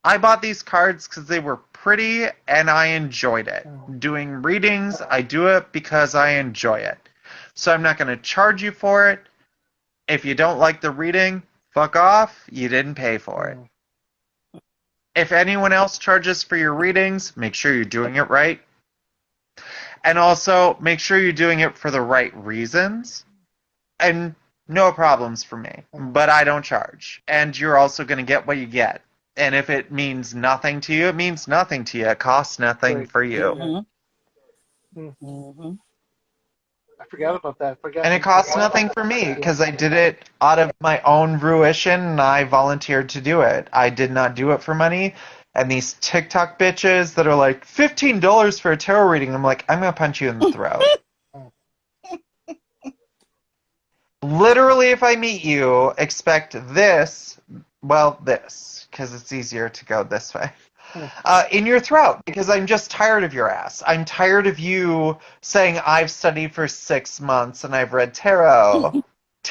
I bought these cards because they were pretty and I enjoyed it. Doing readings, I do it because I enjoy it. So I'm not going to charge you for it. If you don't like the reading, fuck off. You didn't pay for it. If anyone else charges for your readings, make sure you're doing it right. And also, make sure you're doing it for the right reasons. And no problems for me. But I don't charge. And you're also going to get what you get. And if it means nothing to you, it means nothing to you. It costs nothing Right. for you. Mm-hmm. I forgot about that. And it costs nothing for me because I did it out of my own fruition and I volunteered to do it. I did not do it for money. And these TikTok bitches that are like, $15 for a tarot reading, I'm like, I'm going to punch you in the throat. Literally, if I meet you, expect this, because it's easier to go this way, in your throat, because I'm just tired of your ass. I'm tired of you saying, I've studied for 6 months and I've read tarot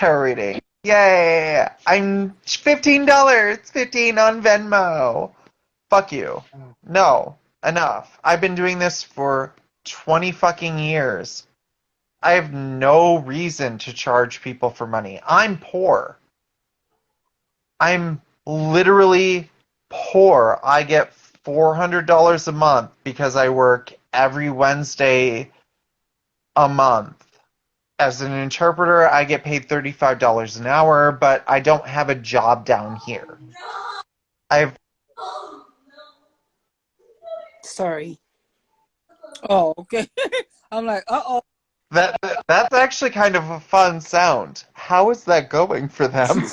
reading. Yay! I'm $15, 15 on Venmo. Fuck you. No, enough. I've been doing this for 20 fucking years. I have no reason to charge people for money. I'm poor. I'm literally poor. I get $400 a month because I work every Wednesday a month. As an interpreter, I get paid $35 an hour, but I don't have a job down here. I've Sorry. Oh, okay. I'm like, uh-oh. that's actually kind of a fun sound. How is that going for them?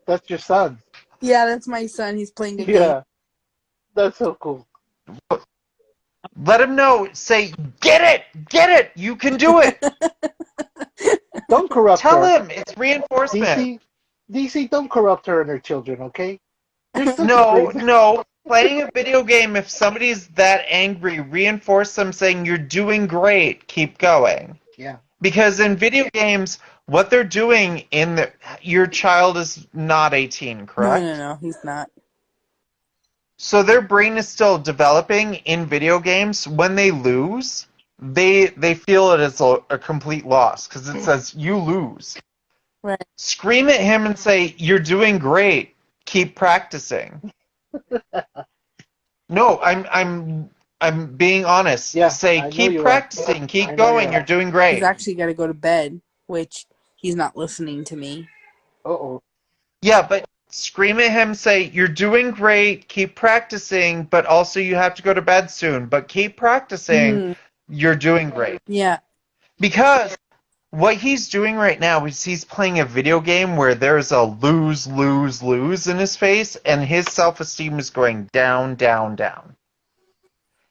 That's your son. Yeah, that's my son. He's playing a game. Yeah, that's so cool. Let him know. Say, get it, you can do it. Don't corrupt Tell her. him it's reinforcement. DC, don't corrupt her and her children, okay? You're such a No, great. no. Playing a video game, if somebody's that angry, reinforce them saying you're doing great. Keep going. Yeah. Because in video games, what they're doing your child is not 18, correct? No, he's not. So their brain is still developing in video games. When they lose, they feel it as a complete loss because it says you lose. Right. Scream at him and say, "You're doing great. Keep practicing." No, I'm being honest. Yeah, Say, I know keep you are. practicing, I keep know going. you You're are. doing great. He's actually got to go to bed, which he's not listening to me. Uh-oh. Yeah, but scream at him, say, "You're doing great, keep practicing, but also you have to go to bed soon, but keep practicing, you're doing great." Yeah. Because what he's doing right now is he's playing a video game where there's a lose, lose, lose in his face, and his self-esteem is going down, down, down.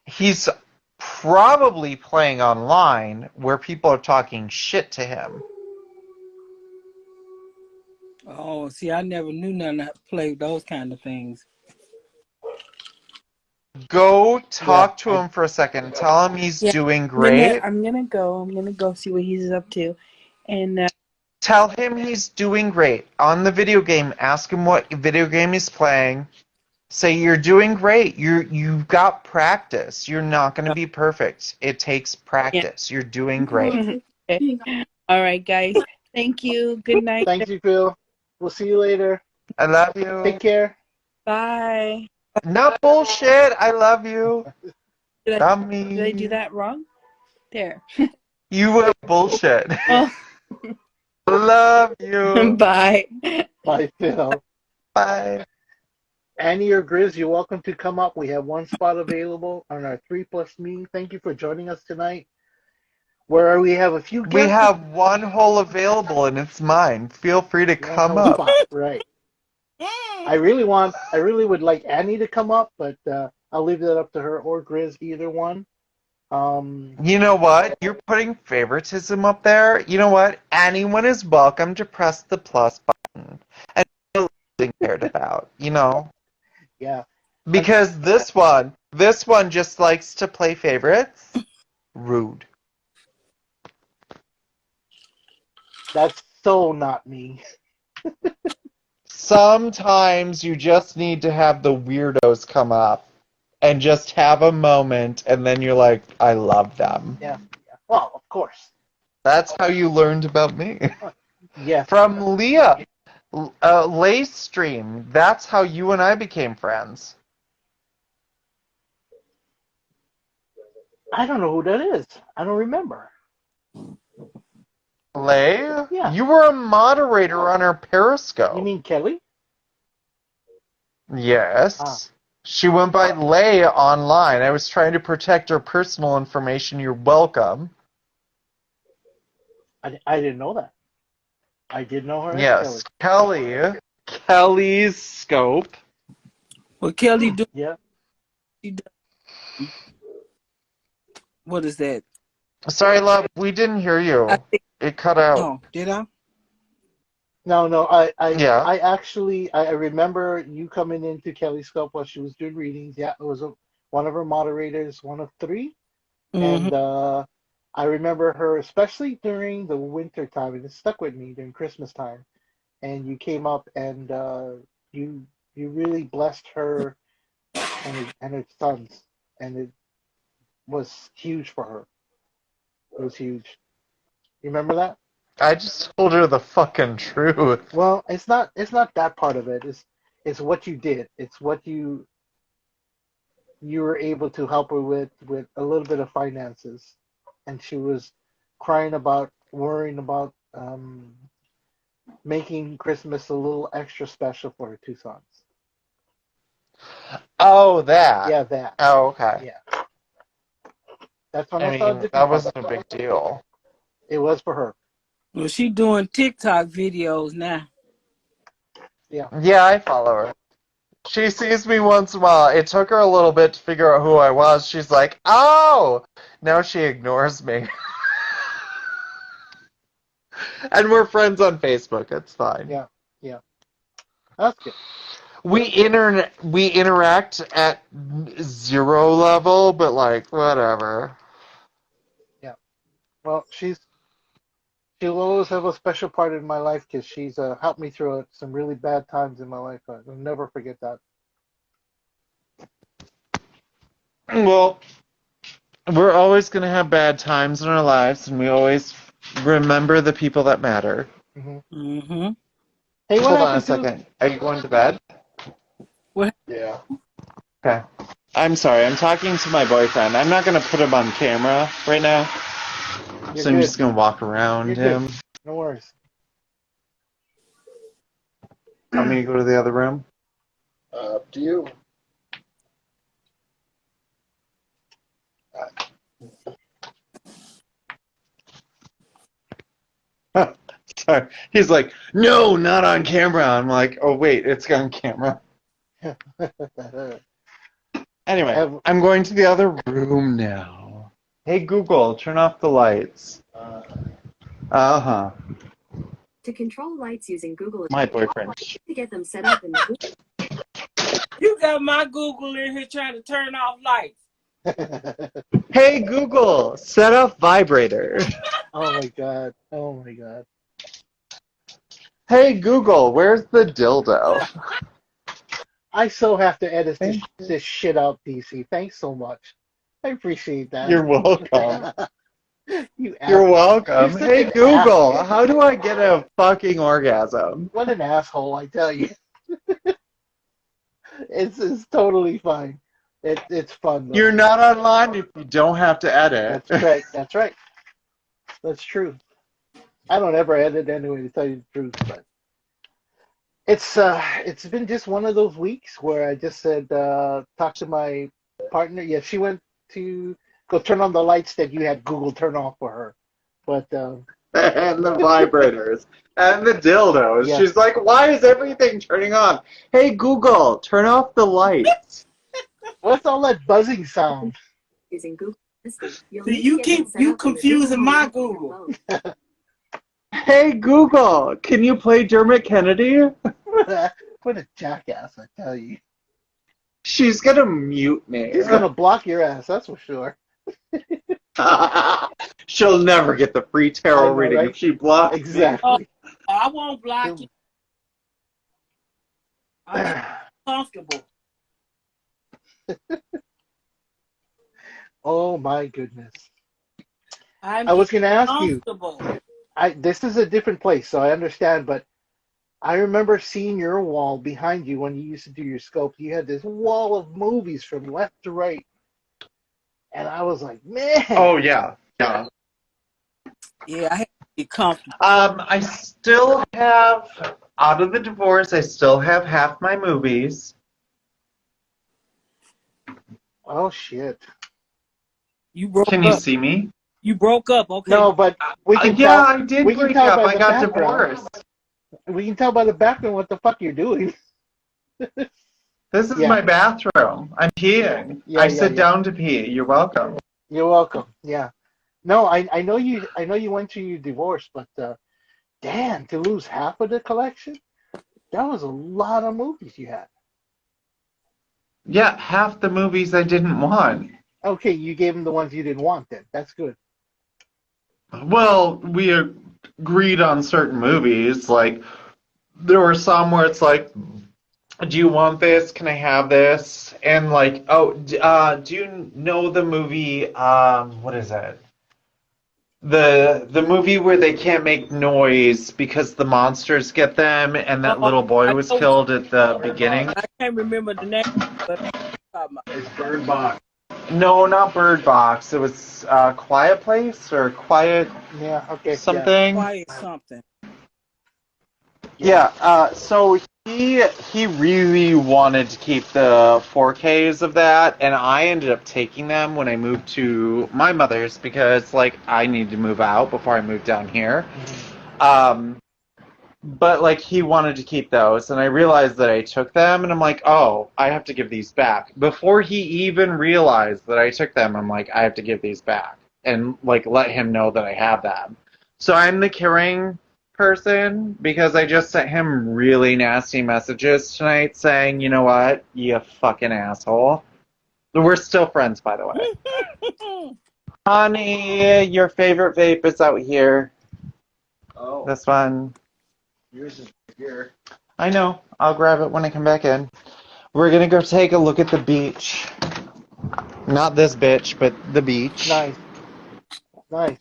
He's probably playing online where people are talking shit to him. Oh, see, I never knew nothing how to play those kind of things. Go talk to him for a second. Tell him he's doing great. I'm gonna go see what he's up to, and Tell him he's doing great. On the video game, ask him what video game he's playing. Say you're doing great. You've got practice. You're not going to be perfect. It takes practice. You're doing great. Okay. All right, guys. Thank you. Good night. Thank you, Phil. We'll see you later. I love you. Take care. Bye. Not bullshit. I love you. Did Dummy. I do that wrong? There. You were bullshit. Oh. Love you. Bye. Bye, Phil. Bye. Annie or Gris, you're welcome to come up. We have one spot available on our 3+Me. Thank you for joining us tonight. Where we have a few guests. We have one hole available and it's mine. Feel free to come up. Spot. Right. I really would like Annie to come up, but I'll leave that up to her or Gris, either one. You know what? You're putting favoritism up there. You know what? Anyone is welcome to press the plus button and feel cared about. You know. Yeah. Because this one just likes to play favorites. Rude. That's so not me. Sometimes you just need to have the weirdos come up and just have a moment, and then you're like, I love them. Yeah. Well, of course. That's how you learned about me. Yeah. From Leah. Lay's stream. That's how you and I became friends. I don't know who that is. I don't remember. Lay? Yeah. You were a moderator on her Periscope. You mean Kelly? Yes. Ah. She went by Lay online. I was trying to protect her personal information. You're welcome. I didn't know that. I did know her as Kelly. Yes, Kelly. Kelly's scope. What Kelly do? Yeah. She do- What is that? Sorry, love, we didn't hear you. I think. It cut out. Oh, did I? No. Yeah. I actually I remember you coming into Kelly's scope while she was doing readings. Yeah, it was one of her moderators, one of three, Mm-hmm. and I remember her especially during the winter time, and it stuck with me during Christmas time. And you came up and you really blessed her and her sons, and it was huge for her. It was huge. You remember that? I just told her the fucking truth. Well, it's not that part of it. It's what you did. It's what you were able to help her with a little bit of finances, and she was crying about worrying about making Christmas a little extra special for her two sons. Oh, that. Yeah, that. Oh, okay. Yeah, that's when I I saw a mean, different that part. wasn't a big deal. It was for her. Well, she doing TikTok videos now. Yeah. Yeah, I follow her. She sees me once in a while. It took her a little bit to figure out who I was. She's like, oh! Now she ignores me. And we're friends on Facebook. It's fine. Yeah. Yeah. That's good. We interact at 0 level, but like whatever. Yeah. Well, she'll always have a special part in my life because she's helped me through some really bad times in my life. I'll never forget that. Well, we're always gonna have bad times in our lives, and we always remember the people that matter. Hmm. Mm-hmm. Hey, what Hold on a happened to? second. Are you going to bed? What? Yeah. Okay. I'm sorry. I'm talking to my boyfriend. I'm not gonna put him on camera right now, You're so I'm good. just gonna walk around You're good. him. No worries. Want me to go to the other room? Up to you. Sorry. He's like, no, not on camera. I'm like, oh wait, it's on camera. Anyway, I'm going to the other room now. Hey Google, turn off the lights. Uh-huh. To control lights using Google My boyfriend. to get them set up in the Google. You got my Google in here trying to turn off lights. Hey Google, set off vibrator. Oh my god. Oh my god. Hey Google, where's the dildo? I so have to edit this shit out, PC. Thanks so much. I appreciate that. You're welcome. You You're welcome. You're such Hey an Google, asshole. how do I get a fucking orgasm? What an asshole, I tell you. It's totally fine. It's fun though. You're not online if you don't have to edit. That's right. That's right. That's true. I don't ever edit anyway, to tell you the truth, but it's been just one of those weeks where I just said talk to my partner. Yeah, she went to go turn on the lights that you had Google turn off for her, but And the vibrators. And the dildos. Yeah. She's like, why is everything turning on? Hey Google, turn off the lights. what's all that buzzing sound? Using Google Assistant, you'll See, need to get them set you up in the confusing my Google. Google. Hey Google, can you play Dermot Kennedy? What a jackass, I tell you. She's gonna mute me. He's gonna block your ass, that's for sure. She'll never get the free I tarot know, reading right? if she blocks me. Exactly. I won't block you. I'm comfortable. Oh my goodness. I'm I was gonna ask you. comfortable. This is a different place, so I understand, but I remember seeing your wall behind you when you used to do your scope. You had this wall of movies from left to right. And I was like, man. Oh yeah. Yeah. Yeah, Get comfortable. I still have, out of the divorce, I still have half my movies. Oh shit. You broke Can you up. see me? You broke up. Okay. No, but we can Yeah, tell. I did We can break tell up. by I the got background. divorced. We can tell by the background what the fuck you're doing. This is Yeah, my bathroom. I'm peeing. yeah, I yeah, sit yeah. down to pee. You're welcome. You're welcome. Yeah. No, I know you. I know you went through your divorce, but damn, to lose half of the collection, that was a lot of movies you had. Yeah, half the movies I didn't want. Okay, you gave him the ones you didn't want. Then that's good. Well, we agreed on certain movies. Like, there were some where it's like, do you want this? Can I have this? And like, oh, do you know the movie? What is it? The movie where they can't make noise because the monsters get them, and that Oh, little boy I was know what you. killed at the beginning. I can't remember the name, but I know what It's Bird Box. No, not Bird Box. It was Quiet Place or Quiet Yeah. Okay. Yeah. something. quiet something. Yeah. Yeah, so he really wanted to keep the 4Ks of that, and I ended up taking them when I moved to my mother's because like I needed to move out before I moved down here. Um, but like he wanted to keep those, and I realized that I took them, and I'm like, oh, I have to give these back. Before he even realized that I took them, I'm like, I have to give these back, and like let him know that I have them. So I'm the caring person because I just sent him really nasty messages tonight saying, you know what, you fucking asshole. We're still friends, by the way. Honey, your favorite vape is out here. Oh, This one. yours is here. I know. I'll grab it when I come back in. We're gonna go take a look at the beach. Not this bitch, but the beach. Nice. Nice.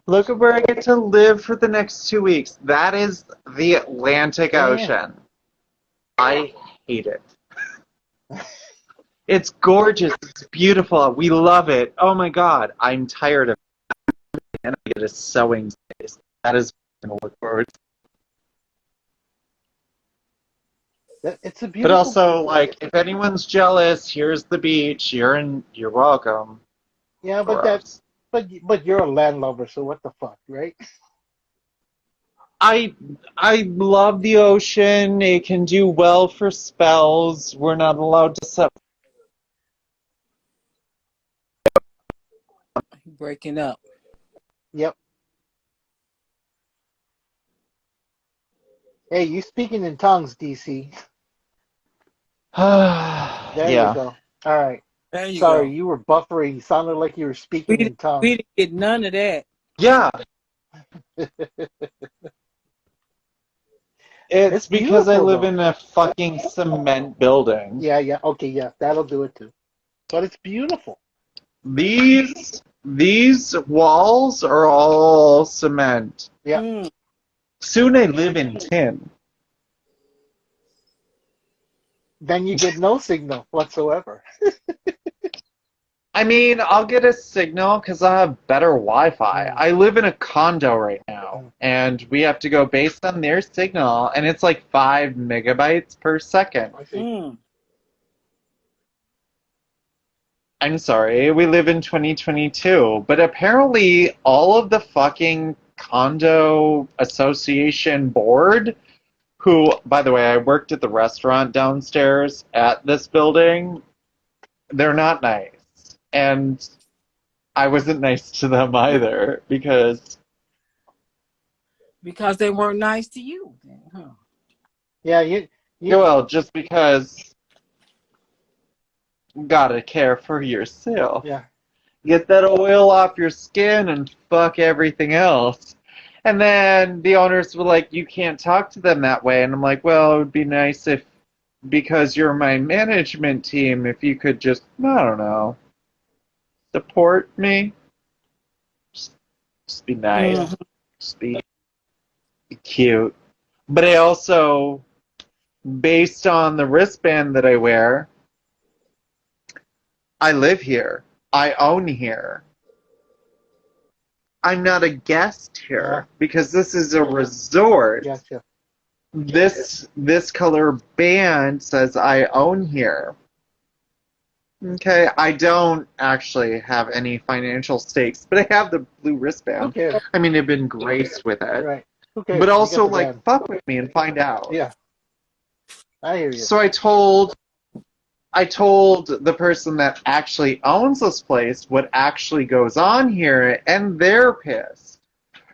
Look at where I get to live for the next 2 weeks. That is the Atlantic Damn. Ocean. I hate it. It's gorgeous. It's beautiful. We love it. Oh my god. I'm tired of it. And I get a sewing space. That is what I'm gonna look forward to. It's a But beautiful. also, like, if anyone's jealous, here's the beach. You're welcome. Yeah, but Gross. but you're a landlubber, so what the fuck, right? I love the ocean. It can do well for spells. We're not allowed to set. Breaking up. Yep. Hey, you speaking in tongues, DC? There you Yeah. go. All right. There you Sorry, go. you were buffering. You sounded like you were We speaking didn't, in tongues. we didn't get none of that. Yeah. It's It's because I beautiful live though. in a fucking cement building. Yeah, yeah. Okay, yeah. That'll do it too. But it's beautiful. These walls are all cement. Yeah. Mm. Soon I live in tin. Then you get no signal whatsoever. I mean, I'll get a signal because I have better Wi-Fi. Mm. I live in a condo right now, and we have to go based on their signal, and it's like 5 megabytes per second. I see. Mm. I'm sorry, we live in 2022, but apparently all of the fucking condo association board, who, by the way, I worked at the restaurant downstairs at this building, they're not nice. And I wasn't nice to them either because Because they weren't nice to you. Huh. Yeah, you well, just because you gotta care for yourself. yeah. Get that oil off your skin and fuck everything else. And then the owners were like, you can't talk to them that way. And I'm like, well, it would be nice if, because you're my management team, if you could just, I don't know, support me. Just be nice. Mhm. Just be cute. But I also, based on the wristband that I wear, I live here. I own here. I'm not a guest here because this is a resort. Gotcha. This color band says I own here. Okay, I don't actually have any financial stakes, but I have the blue wristband. Who cares? I mean, I've been graced with it. Right. Who cares? But You also, got the like, band. fuck with me and find out. Yeah. I hear you. So I told the person that actually owns this place what actually goes on here, and they're pissed.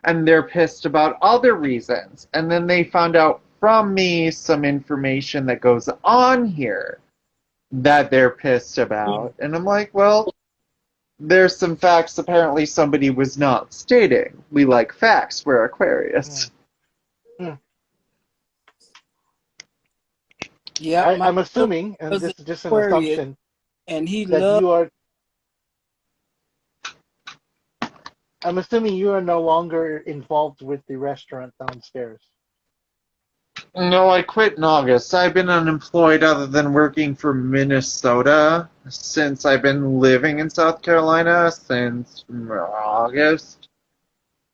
And they're pissed about other reasons. And then they found out from me some information that goes on here that they're pissed about. And I'm like, well, there's some facts apparently somebody was not stating. We like facts, we're Aquarius. Yeah, I'm assuming, and this is just an assumption, and he that loved. you are. I'm assuming you are no longer involved with the restaurant downstairs. No, I quit in August. I've been unemployed other than working for Minnesota since I've been living in South Carolina since August.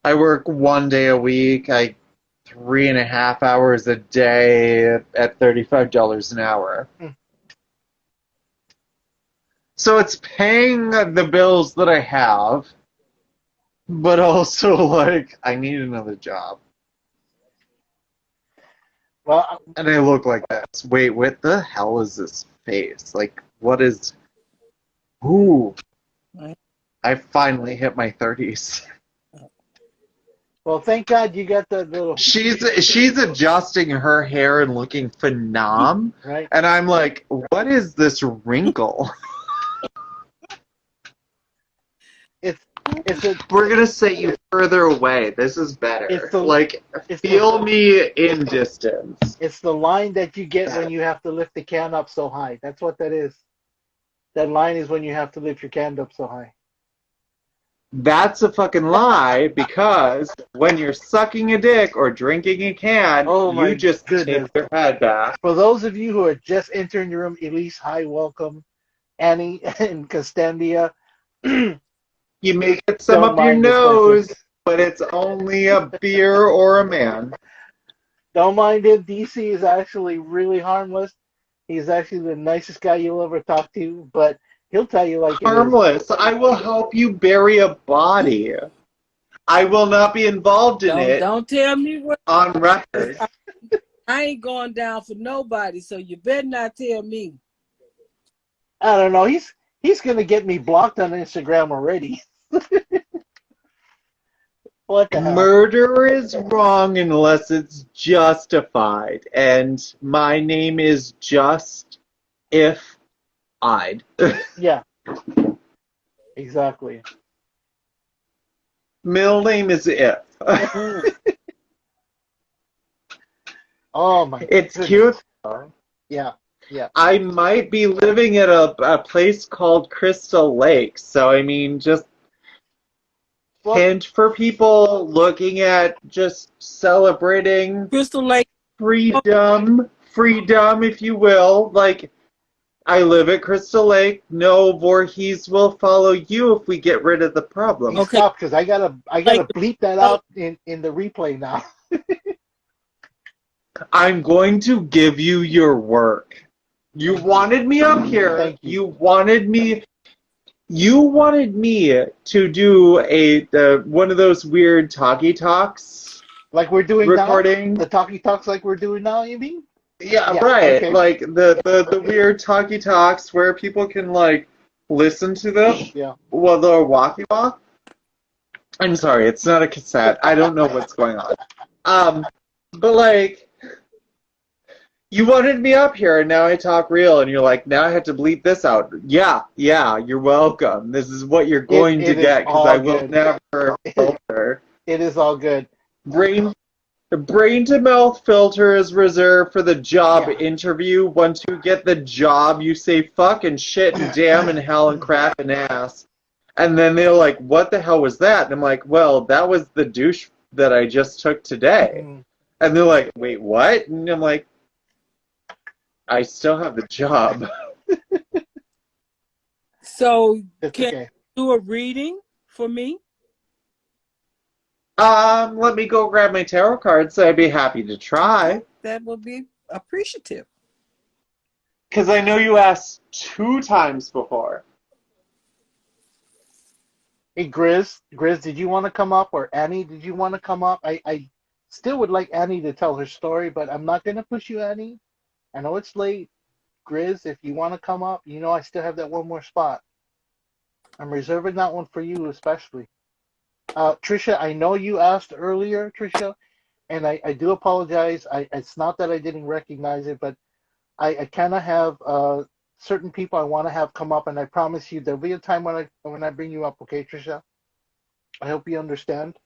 I work 1 day a week. 3.5 hours a day at $35 an hour. So it's paying the bills that I have, but also, like, I need another job. Well, And I look like this. Wait, what the hell is this face? Like, what is... Ooh. I finally hit my 30s. well, thank God you got the little. She's adjusting her hair and looking phenom. Right. And I'm like, what is this wrinkle? We're gonna set you further away. This is better. Feel me in distance. It's the line that you get when you have to lift the can up so high. That's what that is. That line is when you have to lift your can up so high. That's a fucking lie, because when you're sucking a dick or drinking a can, you just tip your head back. For those of you who are just entering the room, Elyse, hi, welcome. Annie and Kostandia. You may get some up your nose, but it's only a beer or a man. Don't mind him. DC is actually really harmless. He's actually the nicest guy you'll ever talk to, but he'll tell you like harmless. I will help you bury a body. I will not be involved in it. Don't tell me what on record. I ain't going down for nobody, so you better not tell me. I don't know. He's gonna get me blocked on Instagram already. What the hell? Murder is wrong unless it's justified, and my name is Just If I'd. Yeah. Exactly. Middle name is If. Oh my! It's goodness. cute. Yeah. Yeah. I might be living at a place called Crystal Lake, so I mean, just hint for people looking at just celebrating Crystal Lake freedom, if you will. Like, I live at Crystal Lake. No Voorhees will follow you if we get rid of the problem. Okay. Stop, because I gotta bleep that out in the replay now. I'm going to give you your work. You wanted me up here. Thank you. You wanted me to do one of those weird talkie talks, like we're doing recording. Now? The talkie talks like we're doing now, you mean? Yeah, right. Okay. Like the weird talkie talks where people can like listen to them while they're walking walk. I'm sorry, it's not a cassette. I don't know what's going on. But like, you wanted me up here, and now I talk real, and you're like, now I have to bleep this out. Yeah, you're welcome. This is what you're going to get, because I will never filter. It is all good. The brain-to-mouth filter is reserved for the job interview. Once you get the job, you say fuck and shit and damn and hell and crap and ass. And then they're like, what the hell was that? And I'm like, well, that was the douche that I just took today. And they're like, wait, what? And I'm like, I still have the job. So can you do a reading for me? Let me go grab my tarot cards. I'd be happy to Okay, try. that would be appreciative. Because I know you asked 2 times before. Hey, Gris, did you want to come up? Or Annie, did you want to come up? I still would like Annie to tell her story, but I'm not going to push you, Annie. I know it's late. Gris, if you want to come up, you know I still have that one more spot. I'm reserving that one for you especially. Tricia, I know you asked earlier, Tricia, and I do apologize. It's not that I didn't recognize it, but I kind of have certain people I want to have come up, and I promise you there'll be a time when I bring you up, okay, Tricia? I hope you understand.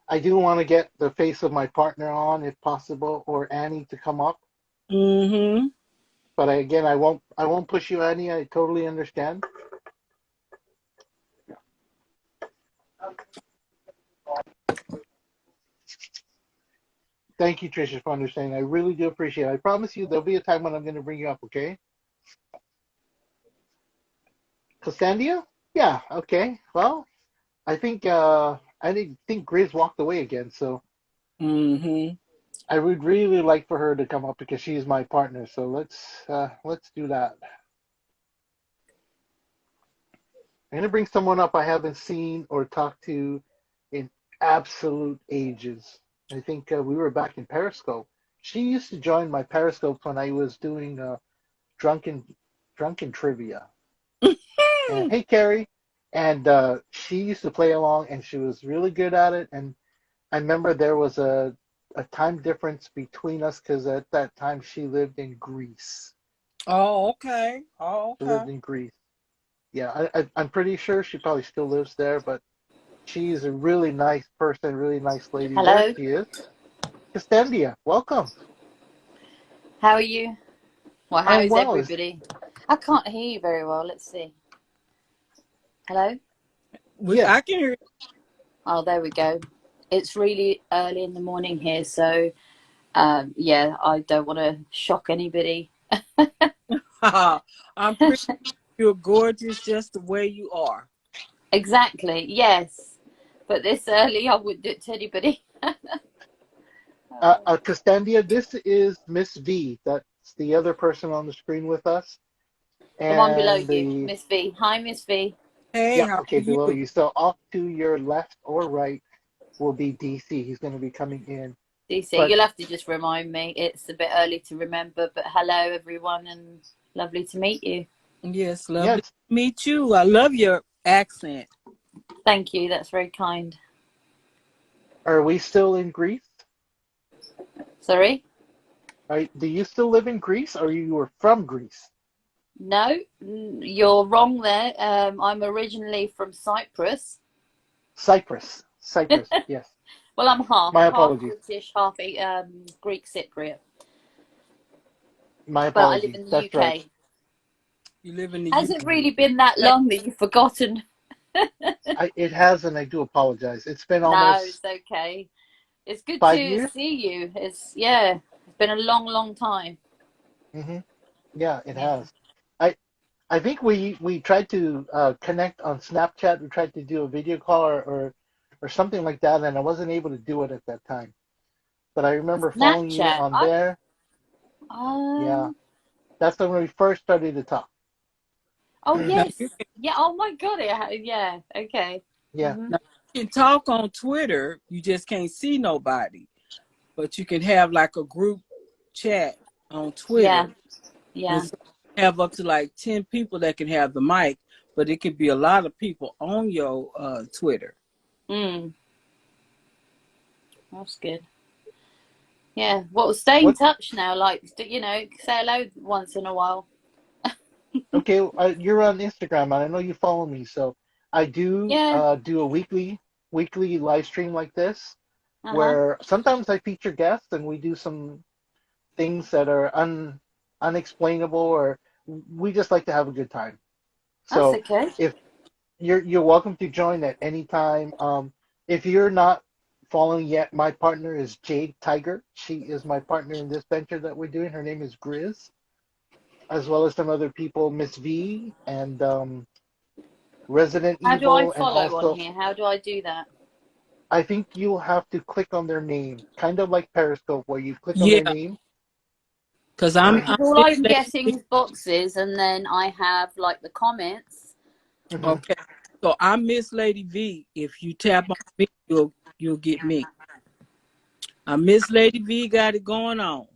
I do want to get the face of my partner on, if possible, or Annie to come up. Mm-hmm. But again, I won't push you, Annie. I totally understand. Thank you, Tricia, for understanding. I really do appreciate it. I promise you there'll be a time when I'm going to bring you up, okay? Kostandia? Yeah, okay. Well, I think Gris walked away again, so Mm-hmm. I would really like for her to come up because she's my partner. So let's do that. I'm gonna bring someone up I haven't seen or talked to in absolute ages. I think we were back in Periscope. She used to join my Periscope when I was doing drunken drunken trivia. And hey, Kerrie, and she used to play along, and she was really good at it. And I remember there was a time difference between us because at that time she lived in Greece. Oh, okay. Oh, She okay. lived in Greece. Yeah, I'm pretty sure she probably still lives there, but she's a really nice person, really nice lady. There Hello, she is. Kostandia, welcome. how are you? Well, how I'm is well. everybody? I can't hear you very well. Let's see. Hello? Yeah. I can hear. Oh, there we go. It's really early in the morning here, so yeah, I don't want to shock anybody. I'm pretty. You're gorgeous, just the way you are. Exactly, yes. But this early, I wouldn't do it to anybody. Kostandia, this is Miss V. That's the other person on the screen with us. The one below And you, the Miss V. Hi, Miss V. Hey, Yeah, how okay, are you? below you. So off to your left or right will be DC. He's going to be coming in. DC, But you'll have to just remind me. It's a bit early to remember, but hello, everyone, and lovely to meet you. Yes, yeah, lovely to meet you. I love your accent. Thank you. That's very kind. are we still in Greece? Sorry? Do you still live in Greece or you were from Greece? No, you're wrong there. I'm originally from Cyprus. Cyprus. Cyprus, yes. Well, I'm My half apologies. British, half Greek Cypriot, My but I live apologies. in the That's right. UK. You live in the Has UK. it really been that long that you've forgotten? It has, and I do apologize. It's been No, almost it's okay. It's good five to years. see you. It's been a long, long time. hmm Yeah, it Yeah. has. I I think we tried to connect on Snapchat. We tried to do a video call or something like that, and I wasn't able to do it at that time. But I remember following you Snapchat. on there. Yeah, Um. that's when we first started to talk. Oh Now you yes. can, Yeah. Oh my God. Yeah. Okay. Yeah. Mhm. now you can talk on Twitter. You just can't see nobody, but you can have like a group chat on Yeah. Twitter, and Yeah. so you have up to like 10 people that can have the mic, but it could be a lot of people on your Twitter. Mm. That's good. Yeah, well, stay in What? touch now. Like, say hello once in a while. Okay, you're on Instagram, and I know you follow me, so I do Yeah. do a weekly live stream like this, Uh-huh. where sometimes I feature guests and we do some things that are unexplainable, or we just like to have a good time. That's So okay. if you're welcome to join at any time. If you're not following yet, my partner is Jade Tiger. She is my partner in this venture that we're doing. Her name is Gris, as well as some other people, Miss V and Resident How do I Evil, and follow on also here? How do I do that? I think you'll have to click on their name, kind of like Periscope, where you click on their Yeah, name. because Because I'm all Miss I'm Lady getting V. is boxes, and then I have like the comments. Mhm. Okay, so I'm Miss Lady V. If you tap on me, you'll get me. I'm Miss Lady V. Got it going on.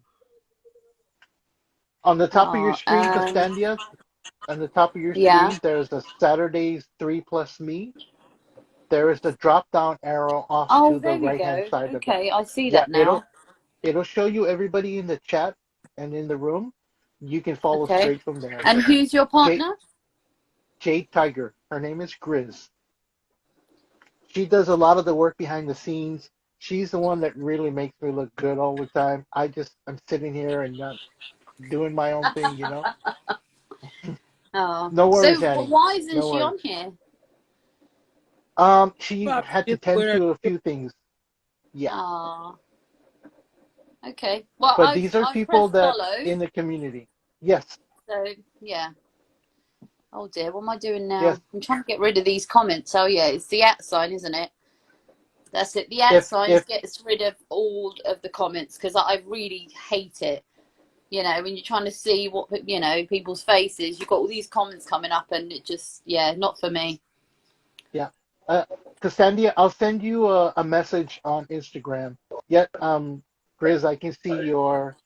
On the top of your Oh, screen, Kostandia, on the top of your yeah. screen, there's a Saturdays 3 plus me. There is the drop down arrow off Oh, to the there we right hand go. side of it. Okay, I see Yeah, that now. it'll show you everybody in the chat and in the room. You can follow Okay. straight from there. And who's your Jade, partner? Jade Tiger. Her name is Gris. She does a lot of the work behind the scenes. She's the one that really makes me look good all the time. I'm sitting here and not doing my own thing, you know. Oh, No worries, so Annie. why isn't No she worries. on here? She Probably had to just tend with her. to a few things. Yeah. Oh, okay. Well, But I've these are I've people pressed that follow, in the community. Yes. so yeah. Oh dear, what am I doing Yes. now? I'm trying to get rid of these comments. Oh yeah, it's the @ sign, isn't it? That's it. The @ sign If gets rid of all of the comments because I really hate it. You know, when you're trying to see what people's faces, you've got all these comments coming up, and it just not for me. Yeah. Kostandia, I'll send you a message on Instagram. Yet, Grizz, I can see your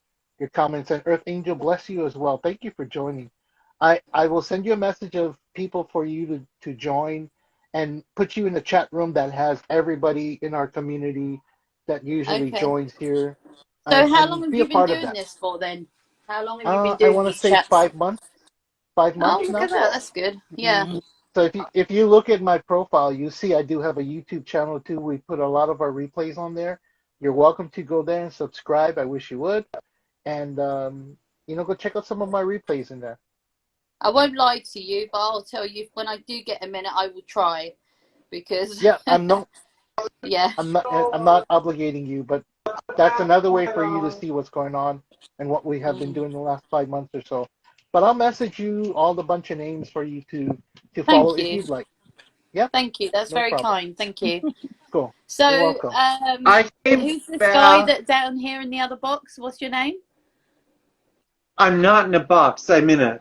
comments, and Earth Angel bless you as well. Thank you for joining. I will send you a message of people for you to join and put you in the chat room that has everybody in our community that usually Okay. joins here, So how long and have be a you been part of doing that. this for then? How long have you been I doing want to these say chats? 5 months. 5 months Oh, look now. at that. That's good. Yeah. Mhm. So if you look at my profile, you see I do have a YouTube channel too. We put a lot of our replays on there. You're welcome to go there and subscribe. I wish you would, and go check out some of my replays in there. I won't lie to you, but I'll tell you when I do get a minute, I will try because Yeah, yeah. I'm not obligating you, but that's another way for you to see what's going on and what we have been Mm. doing the last 5 months or so. But I'll message you all the bunch of names for you to follow Thank if you. you'd like. Yeah, Thank you. That's no very problem. kind. Thank you. Cool. You're So, welcome. I came who's this guy back. that down here in the other box? What's your name? I'm not in a box. I'm in a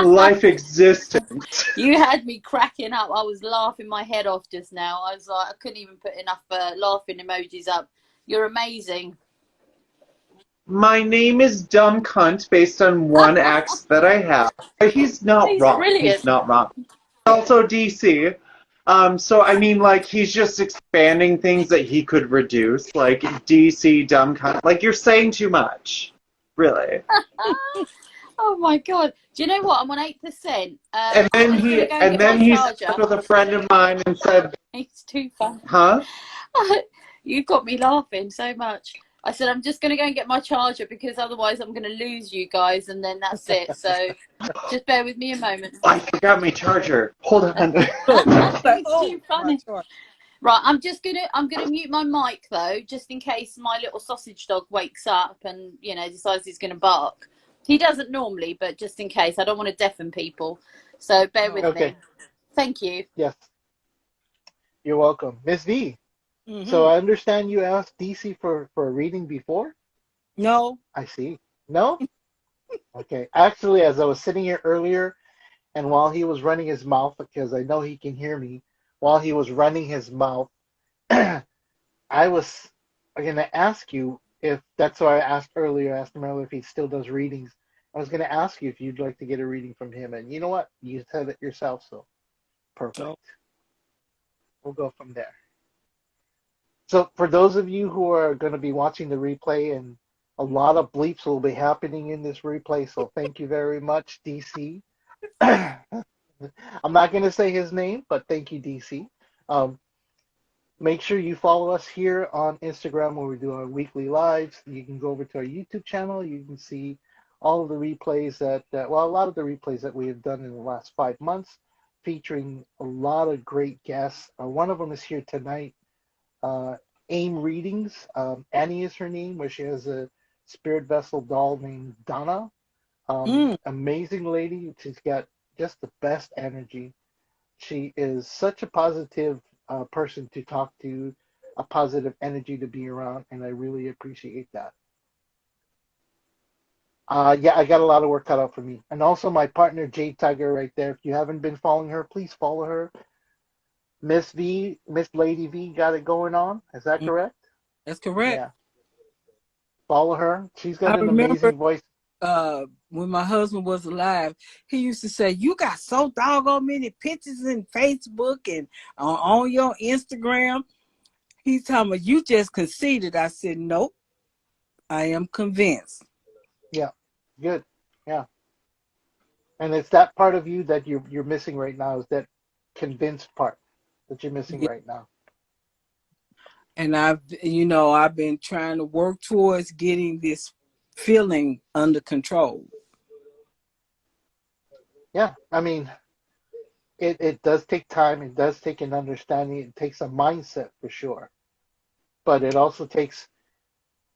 life existence. You had me cracking up. I was laughing my head off just now. I was like, I couldn't even put enough laughing emojis up. You're amazing. My name is Dumb Cunt based on one ex that I have. But he's not He's wrong. brilliant. He's not wrong. Also DC. So I mean, like, he's just expanding things that he could reduce, like DC dumb cunt. Like, you're saying too much, really. Oh my god! Do you know what? I'm on 8%. And I'm then just gonna he, go and and get my then he charger. slept with a friend of mine and said, It's too fun. "Huh? You got me laughing so much. I said I'm just gonna go and get my charger because otherwise I'm gonna lose you guys, and then that's it. So just bear with me a moment. I forgot my charger. Hold on." Look, like, It's oh, too my funny. chart. Right, I'm gonna mute my mic though, just in case my little sausage dog wakes up and decides he's gonna bark. He doesn't normally, but just in case, I don't want to deafen people. So bear with No. Okay. me. Thank you. Yes. You're welcome. Miss V. So Mm-hmm. I understand you asked DC for a reading before? No. I see. No? Okay. Actually, as I was sitting here earlier, and while he was running his mouth, because I know he can hear me, while he was running his mouth, I was going to ask you if that's why I asked him earlier if he still does readings. I was going to ask you if you'd like to get a reading from him. And you know what? You said it yourself, so perfect. No. We'll go from there. So for those of you who are going to be watching the replay, and a lot of bleeps will be happening in this replay, so thank you very much, DC. I'm not going to say his name, but thank you, DC. Um, Make sure you follow us here on Instagram where we do our weekly lives. You can go over to our YouTube channel. You can see all of the replays a lot of the replays that we have done in the last 5 months, featuring a lot of great guests. One of them is here tonight. AIM Readings. Annie is her name, where she has a spirit vessel doll named Donna. Mm. Amazing lady. She's got just the best energy. She is such a positive person to talk to. a positive energy to be around, and I really appreciate that. Yeah, I got a lot of work cut out for me. And also my partner, Jade Tiger, right there. If you haven't been following her, please follow her. Miss Lady V got it going on. Is that Mhm. correct? That's correct. Yeah. Follow her. She's I got an remember amazing voice. when my husband was alive, he used to say, "You got so doggone many pictures in Facebook and on your Instagram." He's telling me, "You just conceited." I said, "Nope, I am convinced." Yeah. Good. Yeah. And it's that part of you that you're missing right now is that convinced part that you're missing Yeah. right now. And I've been trying to work towards getting this feeling under control. Yeah. I mean, it does take time. It does take an understanding. It takes a mindset for sure. But it also takes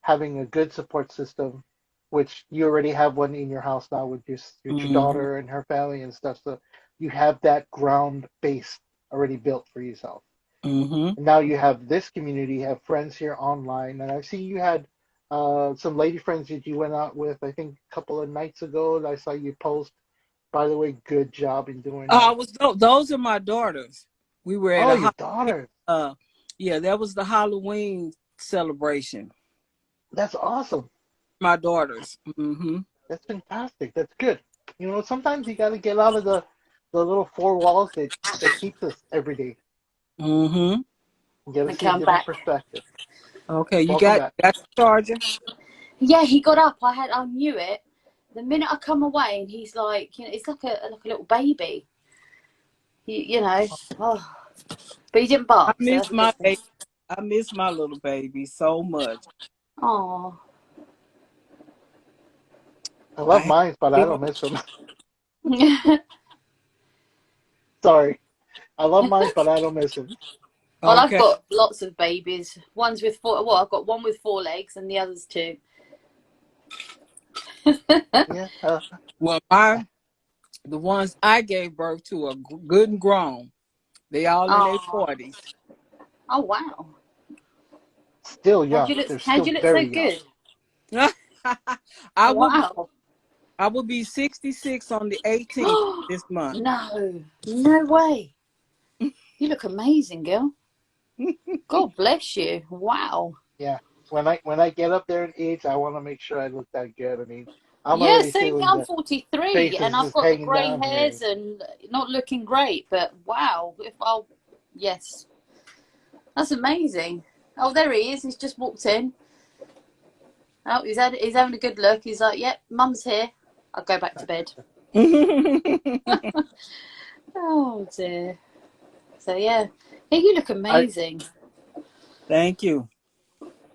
having a good support system, which you already have one in your house now with your Mm-hmm. daughter and her family and stuff. So you have that ground base already built for yourself. Mm-hmm. And now you have this community, you have friends here online, and I see you had some lady friends that you went out with, I think a couple of nights ago. I saw you post. By the way, good job in doing I that. was those are my daughters. We were at Oh, a your daughter. yeah, that was the Halloween celebration. That's awesome. My daughters. Mm-hmm. That's fantastic. That's good. You know, sometimes you got to get out of the little four walls that keeps us every day. Mm-hmm. You got to Okay, see a I'm different back. perspective. Okay, you Welcome got back. got your charger. Yeah, he got up. I knew it. The minute I come away, and he's like, it's like a little baby. You know. Oh, but he didn't I bark, so miss that's a my good thing. baby. I miss my little baby so much. Oh. I I love had mine, but to I give don't up. miss them. Sorry. I love mine, but I don't miss them. Well, I've Okay. got lots of babies. One's with four. Well, I've got one with 4 legs, and the other's two. Yeah. Well, the ones I gave birth to are good and grown. They all in their Oh. 40s. Oh wow. Still How'd young. you look? They're How'd still you look so very young. good? I will be Wow. I will be 66 on the 18th of this month. No, no way. You look amazing, girl. God bless you. Wow. Yeah. When I get up there in age, I want to make sure I look that good. I mean, I'm Yeah, already same. feeling I'm the 43 face and is I've just got the hanging grey down here. hairs and not looking great, but wow. If I'll, yes, that's amazing. Oh, there he is. He's just walked in. Oh, he's having a good look. He's like, yep, mum's here. I'll go back to bed. Oh dear. So yeah. Hey, you look I amazing. Thank you.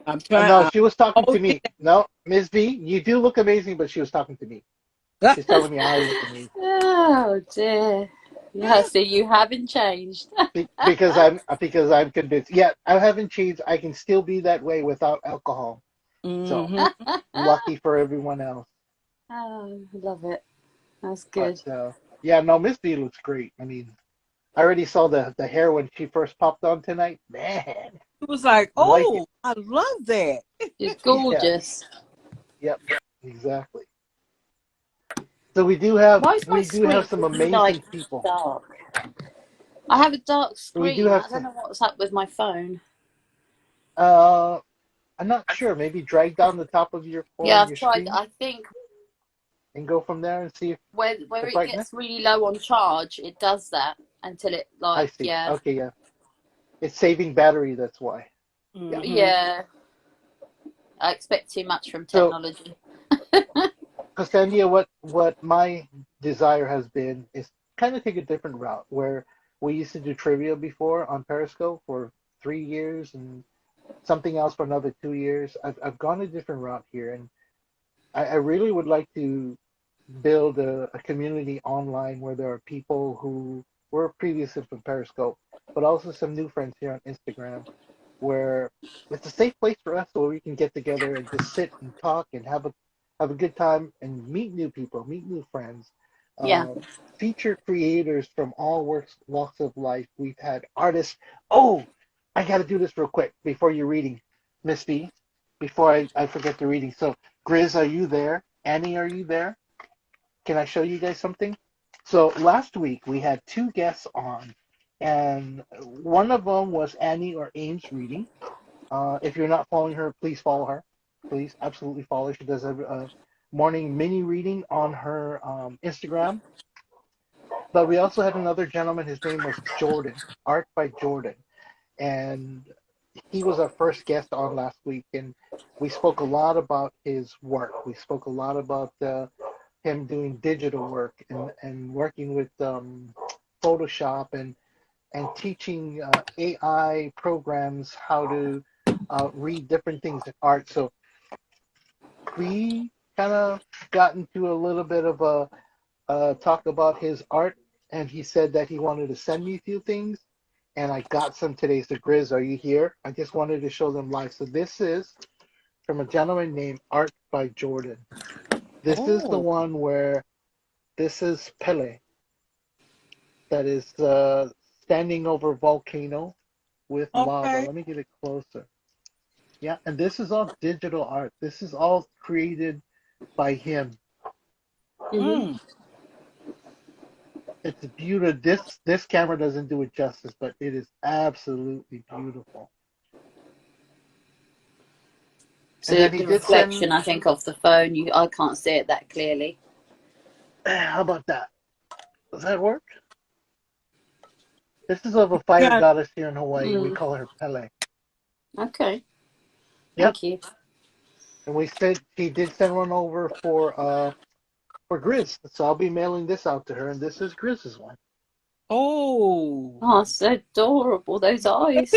I'm no, trying. she was talking to I'm me. No, Miss B, you do look amazing, but she was talking to me. She's telling me I look amazing Oh dear. Yeah, so you haven't changed. because I'm convinced. Yeah, I haven't changed. I can still be that way without alcohol. So hmm lucky for everyone else. Oh, love it. That's But good. yeah, no, Miss B looks great. I mean, I already saw the hair when she first popped on tonight. Man, It was like, I like it. oh, I love that. You're Yeah, gorgeous. yep, exactly. So we do have Why is my we do have screen some like amazing people. dark? I have a dark We do screen. have I don't some. know what's up with my phone. Uh, I'm not sure. Maybe drag down the top of your Yeah, phone, I've your tried. screen, I think and go from there and see if where the it brightness. gets really low on charge, it does that until it I like see. Okay, yeah. It's saving battery. That's why. Yeah. hmm yeah. I expect too much from So, technology. Kostandia, what my desire has been is kind of take a different route where we used to do trivia before on Periscope for 3 years and something else for another 2 years. I've gone a different route here, and I really would like to build a community online where there are people who were previously from Periscope, but also some new friends here on Instagram, where it's a safe place for us where we can get together and just sit and talk and have a good time and meet new people, meet new friends. Yeah. Uh, Feature creators from all walks of life. We've had artists. Oh, I got to do this real quick before you're reading, Miss B, before I forget the reading. So, Gris, are you there? Annie, are you there? Can I show you guys something? So, last week we had two guests on, and one of them was Annie or Ames reading. If you're not following her, please follow her. Please, absolutely follow her. She does a morning mini reading on her Instagram. But we also had another gentleman. His name was Jordan, Art by Jordan. And he was our first guest on last week. And we spoke a lot about his work. We spoke a lot about him doing digital work and working with Photoshop and teaching AI programs how to read different things in art. So we kind of got into a little bit of a talk about his art, and he said that he wanted to send me a few things, and I got some today. So Gris, are you here? I just wanted to show them live. So this is from a gentleman named Art by Jordan. This is the Oh, one where this is Pele that is standing over a volcano with lava. okay. Let me get it closer. Yeah, and this is all digital art. This is all created by him. Mhm. Mm. It's beautiful. This camera doesn't do it justice, but it is absolutely beautiful. And So then he the did send. reflection, I think, of the phone, I can't see it that clearly. How about that? Does that work? This is of a fire Got goddess here in Hawaii. We Mm. call her Pele. Okay, Yep. thank you. And we said he did send one over for Gris. So I'll be mailing this out to her, and this is Gris's one. oh, Oh, so adorable, those eyes.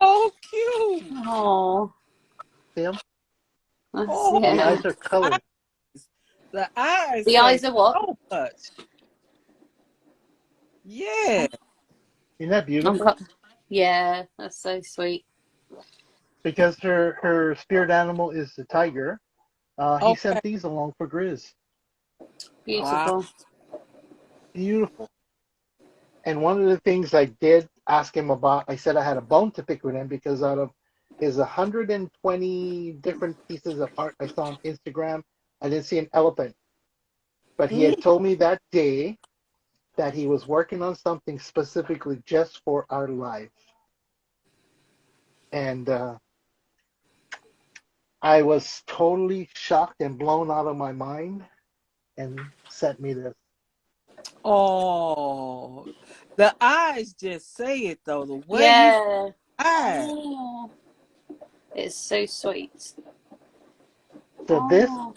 so cute. Oh, See him? that's, Oh, The yeah. eyes are colored. the eyes The say eyes are what? so much. Yeah. Isn't that I'm beautiful? co- yeah, that's so sweet. Because her spirit animal is the tiger. He Okay. sent these along for Gris. Wow. Beautiful. Beautiful. And one of the things I did ask him about, I said I had a bone to pick with him because out of his 120 different pieces of art I saw on Instagram, I didn't see an elephant. But he Mm. had told me that day that he was working on something specifically just for our life. And I was totally shocked and blown out of my mind and sent me this. Oh, the eyes just say it though. The way he Yeah. eyes. Oh, it's so sweet. So this Oh,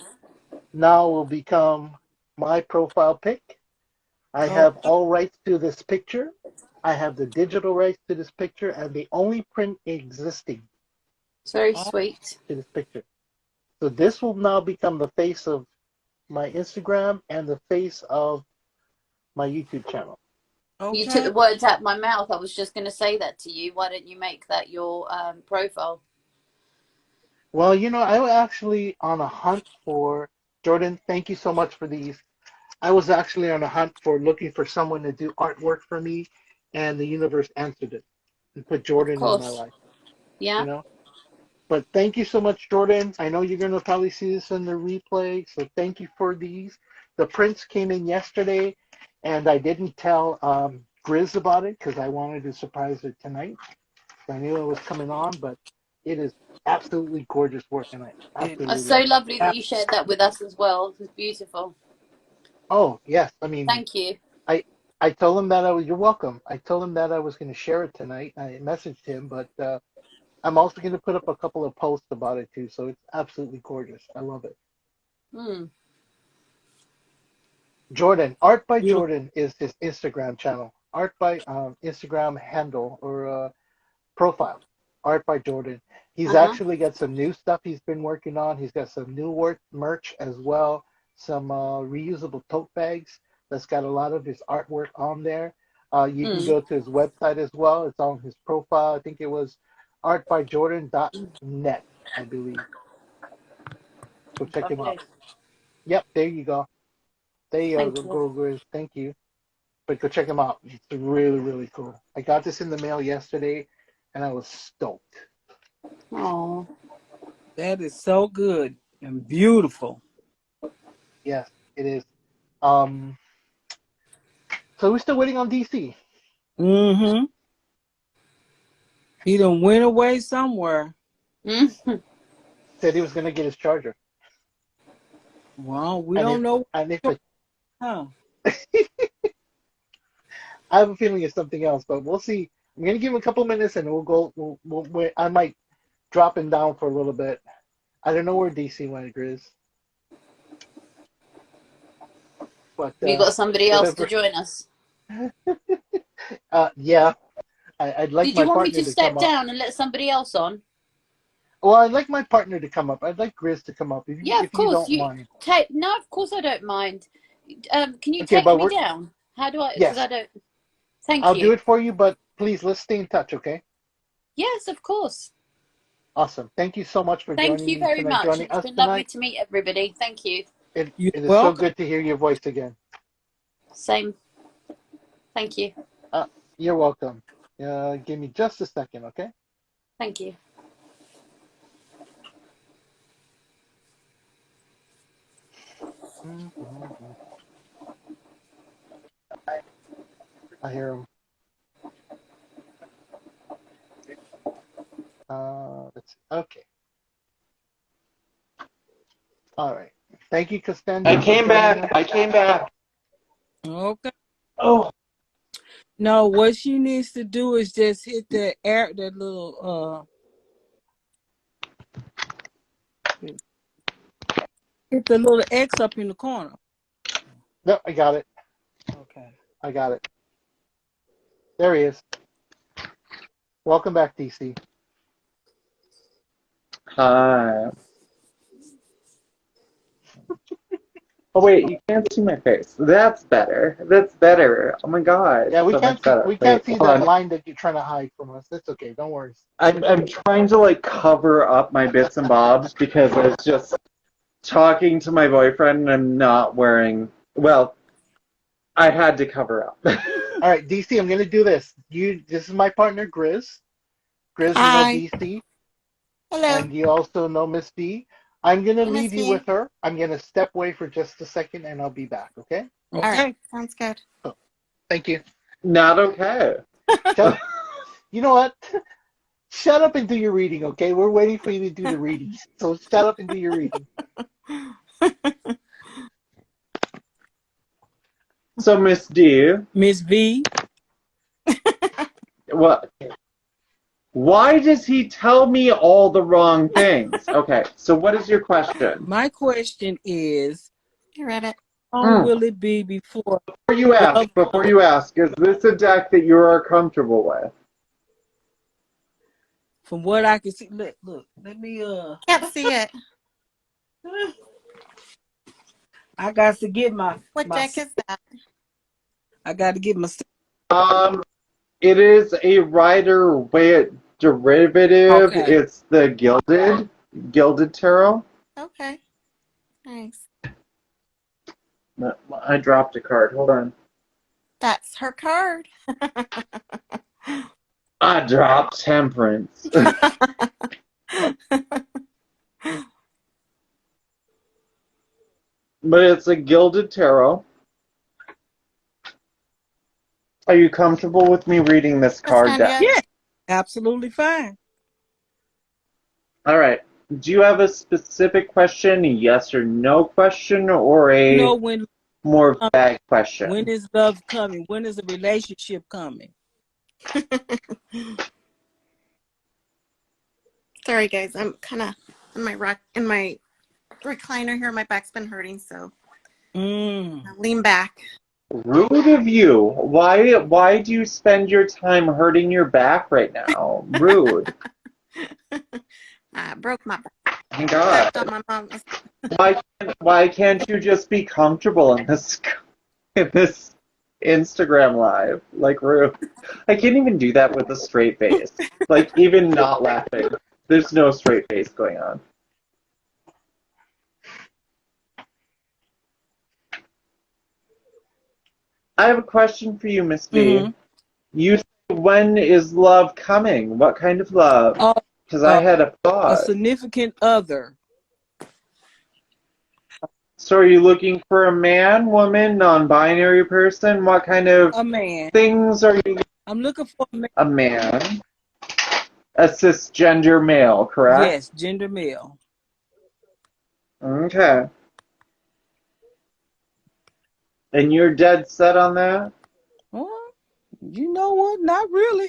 now will become my profile pic. I Oh, have all rights to this picture. I have the digital rights to this picture and the only print existing it's very oh, sweet. to this picture. So this will now become the face of my Instagram and the face of my YouTube channel. You took okay. the words out of my mouth. I was just going to say that to you. Why don't you make that your profile? Well, I was actually on a hunt for Jordan. Thank you so much for these. I was actually on a hunt for looking for someone to do artwork for me, and the universe answered it and put Of Jordan in my course. life. You Yeah. know. But thank you so much, Jordan. I know you're going to probably see this in the replay, so thank you for these. The prints came in yesterday, and I didn't tell Gris about it because I wanted to surprise her tonight. I knew it was coming on, but it is absolutely gorgeous work, and I And It's absolutely so love it. lovely that you shared that with us as well. It's beautiful. Oh, yes. I mean, Thank you. I I told him that you're welcome. I told him that I was going to share it tonight. I messaged him, but I'm also going to put up a couple of posts about it too. So it's absolutely gorgeous. I love it. Mm. Jordan, Art by beautiful. Jordan is his Instagram channel. Art by Instagram handle or profile. Art by Jordan. He's Uh-huh. actually got some new stuff he's been working on. He's got some new work merch as well. Some reusable tote bags that's got a lot of his artwork on there. You can Mm. go to his website as well. It's on his profile. I think it was artbyjordan.net, I believe. So check him out. Lovely. Yep, there you go. There you Thank go, you. Grizz. Thank you. But go check him out. It's really, really cool. I got this in the mail yesterday, and I was stoked. Oh, That is so good and beautiful. Yes, it is. Um, so we're still waiting on DC. Mm-hmm. He done went away somewhere. mm. Said he was gonna get his charger, Well, we and don't know. if Huh. I have a feeling it's something else, but we'll see. I'm gonna give him a couple minutes, and we'll go. I might drop him down for a little bit. I don't know where DC went, Gris, but Have you got somebody else to whatever. join us? Yeah, I'd like Did my you want me partner to to step come up. down and let somebody else on? Well, I'd like my partner to come up. I'd like Gris to come up Yeah, of if you course. don't You mind. take. No, of course I don't mind. Can you Okay, take but me down? How do I? Because yes, I don't. Thank I'll do you. it for you, but please let's stay in touch, okay? Yes, of course. Awesome. Thank you so much for Thank joining you me very tonight, much. joining It's us been lovely tonight. to meet everybody. Thank you. You're It is so welcome. good to hear your voice again. Same. Thank you. Uh, you're welcome. Give me just a second, okay? Thank you. I hear him. Let's see. Okay. All right. Thank you, I Kostandia, for came joining back. us. I came back. Okay. Oh, No, what she needs to do is just hit that little hit the little X up in the corner. No, I got it. Okay. I got it. There he is. Welcome back, DC. Hi. Oh wait, you can't see my face. That's better. That's better. Oh my gosh, Yeah, so much better. we Wait, can't see hold that on. line that you're trying to hide from us. That's okay. Don't worry. I'm trying to like cover up my bits and bobs because I was just talking to my boyfriend and I'm not wearing. Well, I had to cover up. All right, DC, I'm gonna do this. This is my partner, Gris. Gris, you know Hi. DC, Hello. and you also know Miss B. I'm gonna Hey, Miss leave you B. with her. I'm gonna step away for just a second, and I'll be back. Okay? All right. Okay. Sounds good. So, thank you. Not okay. Shut. You know what? Shut up and do your reading. Okay? We're waiting for you to do the reading. So shut up and do your reading. So Miss D, Miss V. what? Why does he tell me all the wrong things? Okay, so what is your question? My question is, You read it. how long will it be before love Before comes? you ask, is this a deck that you are comfortable with? From what I can see, look, let me Can't see it. I got to get my What deck is that? I got to get my Um, it is a Rider-Waite derivative. okay. It's the Gilded Tarot. Okay. Nice. No, I dropped a card. Hold on. That's her card. I dropped Temperance. But it's a Gilded Tarot. Are you comfortable with me reading this card deck? Kostandia. Yeah, absolutely fine. All right. Do you have a specific question, a yes or no question, or You a know when more vague when question? is love coming? When is a relationship coming? Sorry, guys. I'm kind of in my recliner here. My back's been hurting, so I'll lean back. Rude of you. Why do you spend your time hurting your back right now? Rude. I broke my back. My God. Stepped on my mom. Why can't you just be comfortable in this Instagram live? Like rude. I can't even do that with a straight face. Like even not laughing. There's no straight face going on. I have a question for you, Miss B. Mm-hmm. You said when is love coming? What kind of love? Oh, Because I had a a thought. significant other. So are you looking for a man, woman, non-binary person? What kind of A man. things are you? I'm looking for a man. A man. A cisgender male, correct? Yes, gender male. Okay. And you're dead set on that? Well, you know what? Not really.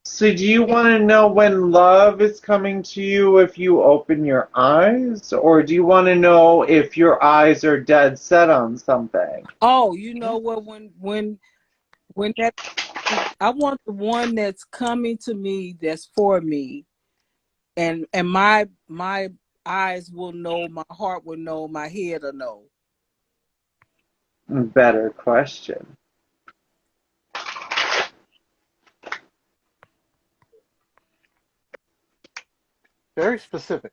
So do you want to know when love is coming to you if you open your eyes? Or do you want to know if your eyes are dead set on something? Oh, you know what? When that, I want the one that's coming to me, that's for me, and my eyes will know, my heart will know, my head will know. Better question. Very specific.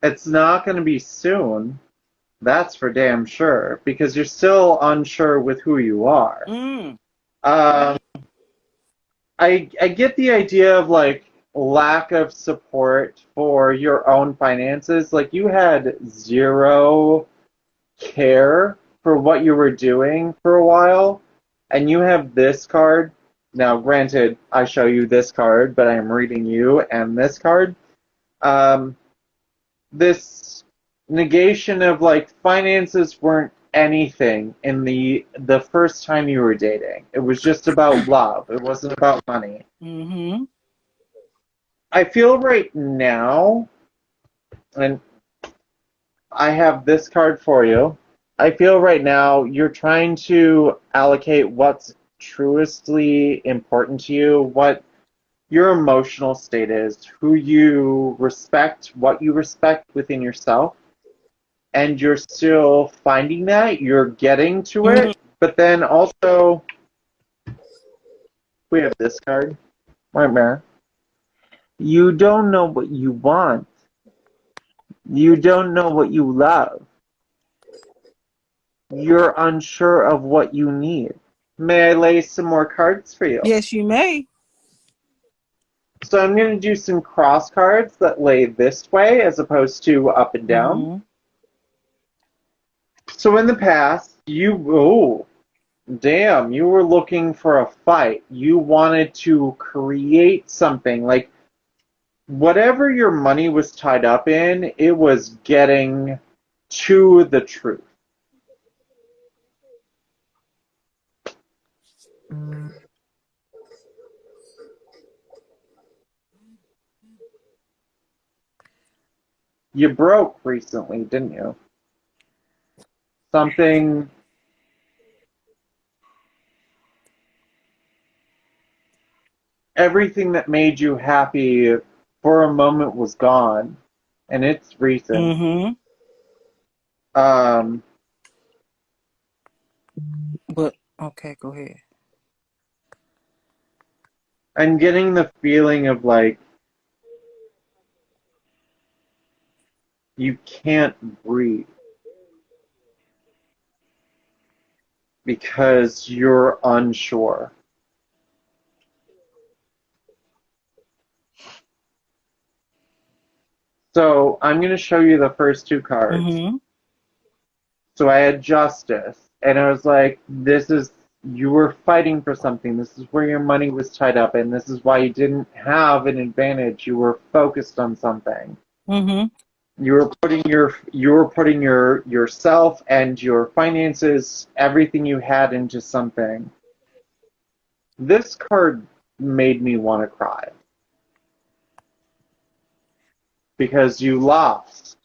It's not going to be soon. That's for damn sure. Because you're still unsure with who you are. I get the idea of like lack of support for your own finances. Like you had zero care for what you were doing for a while, and you have this card. Now, granted, I show you this card, but I am reading you and this card. This negation of like finances weren't anything in the first time you were dating. It was just about love. It wasn't about money. Mm-hmm. I feel right now, and I have this card for you. I feel right now you're trying to allocate what's truestly important to you, what your emotional state is, who you respect, what you respect within yourself, and you're still finding that, you're getting to it, but then also, we have this card, right there. You don't know what you want. You don't know what you love. You're unsure of what you need. May I lay some more cards for you? Yes, you may. So I'm going to do some cross cards that lay this way as opposed to up and down. Mm-hmm. So in the past, you were looking for a fight. You wanted to create something. Like, whatever your money was tied up in, it was getting to the truth. You broke recently, didn't you? Something... Everything that made you happy for a moment was gone. And it's recent. Mm-hmm. But, okay, go ahead. I'm getting the feeling of like you can't breathe because you're unsure. So I'm going to show you the first two cards. Mm-hmm. So I had justice, and I was like, you were fighting for something. This is where your money was tied up, and this is why you didn't have an advantage. You were focused on something. Mm-hmm. You were putting yourself and your finances, everything you had into something. This card made me want to cry. Because you lost.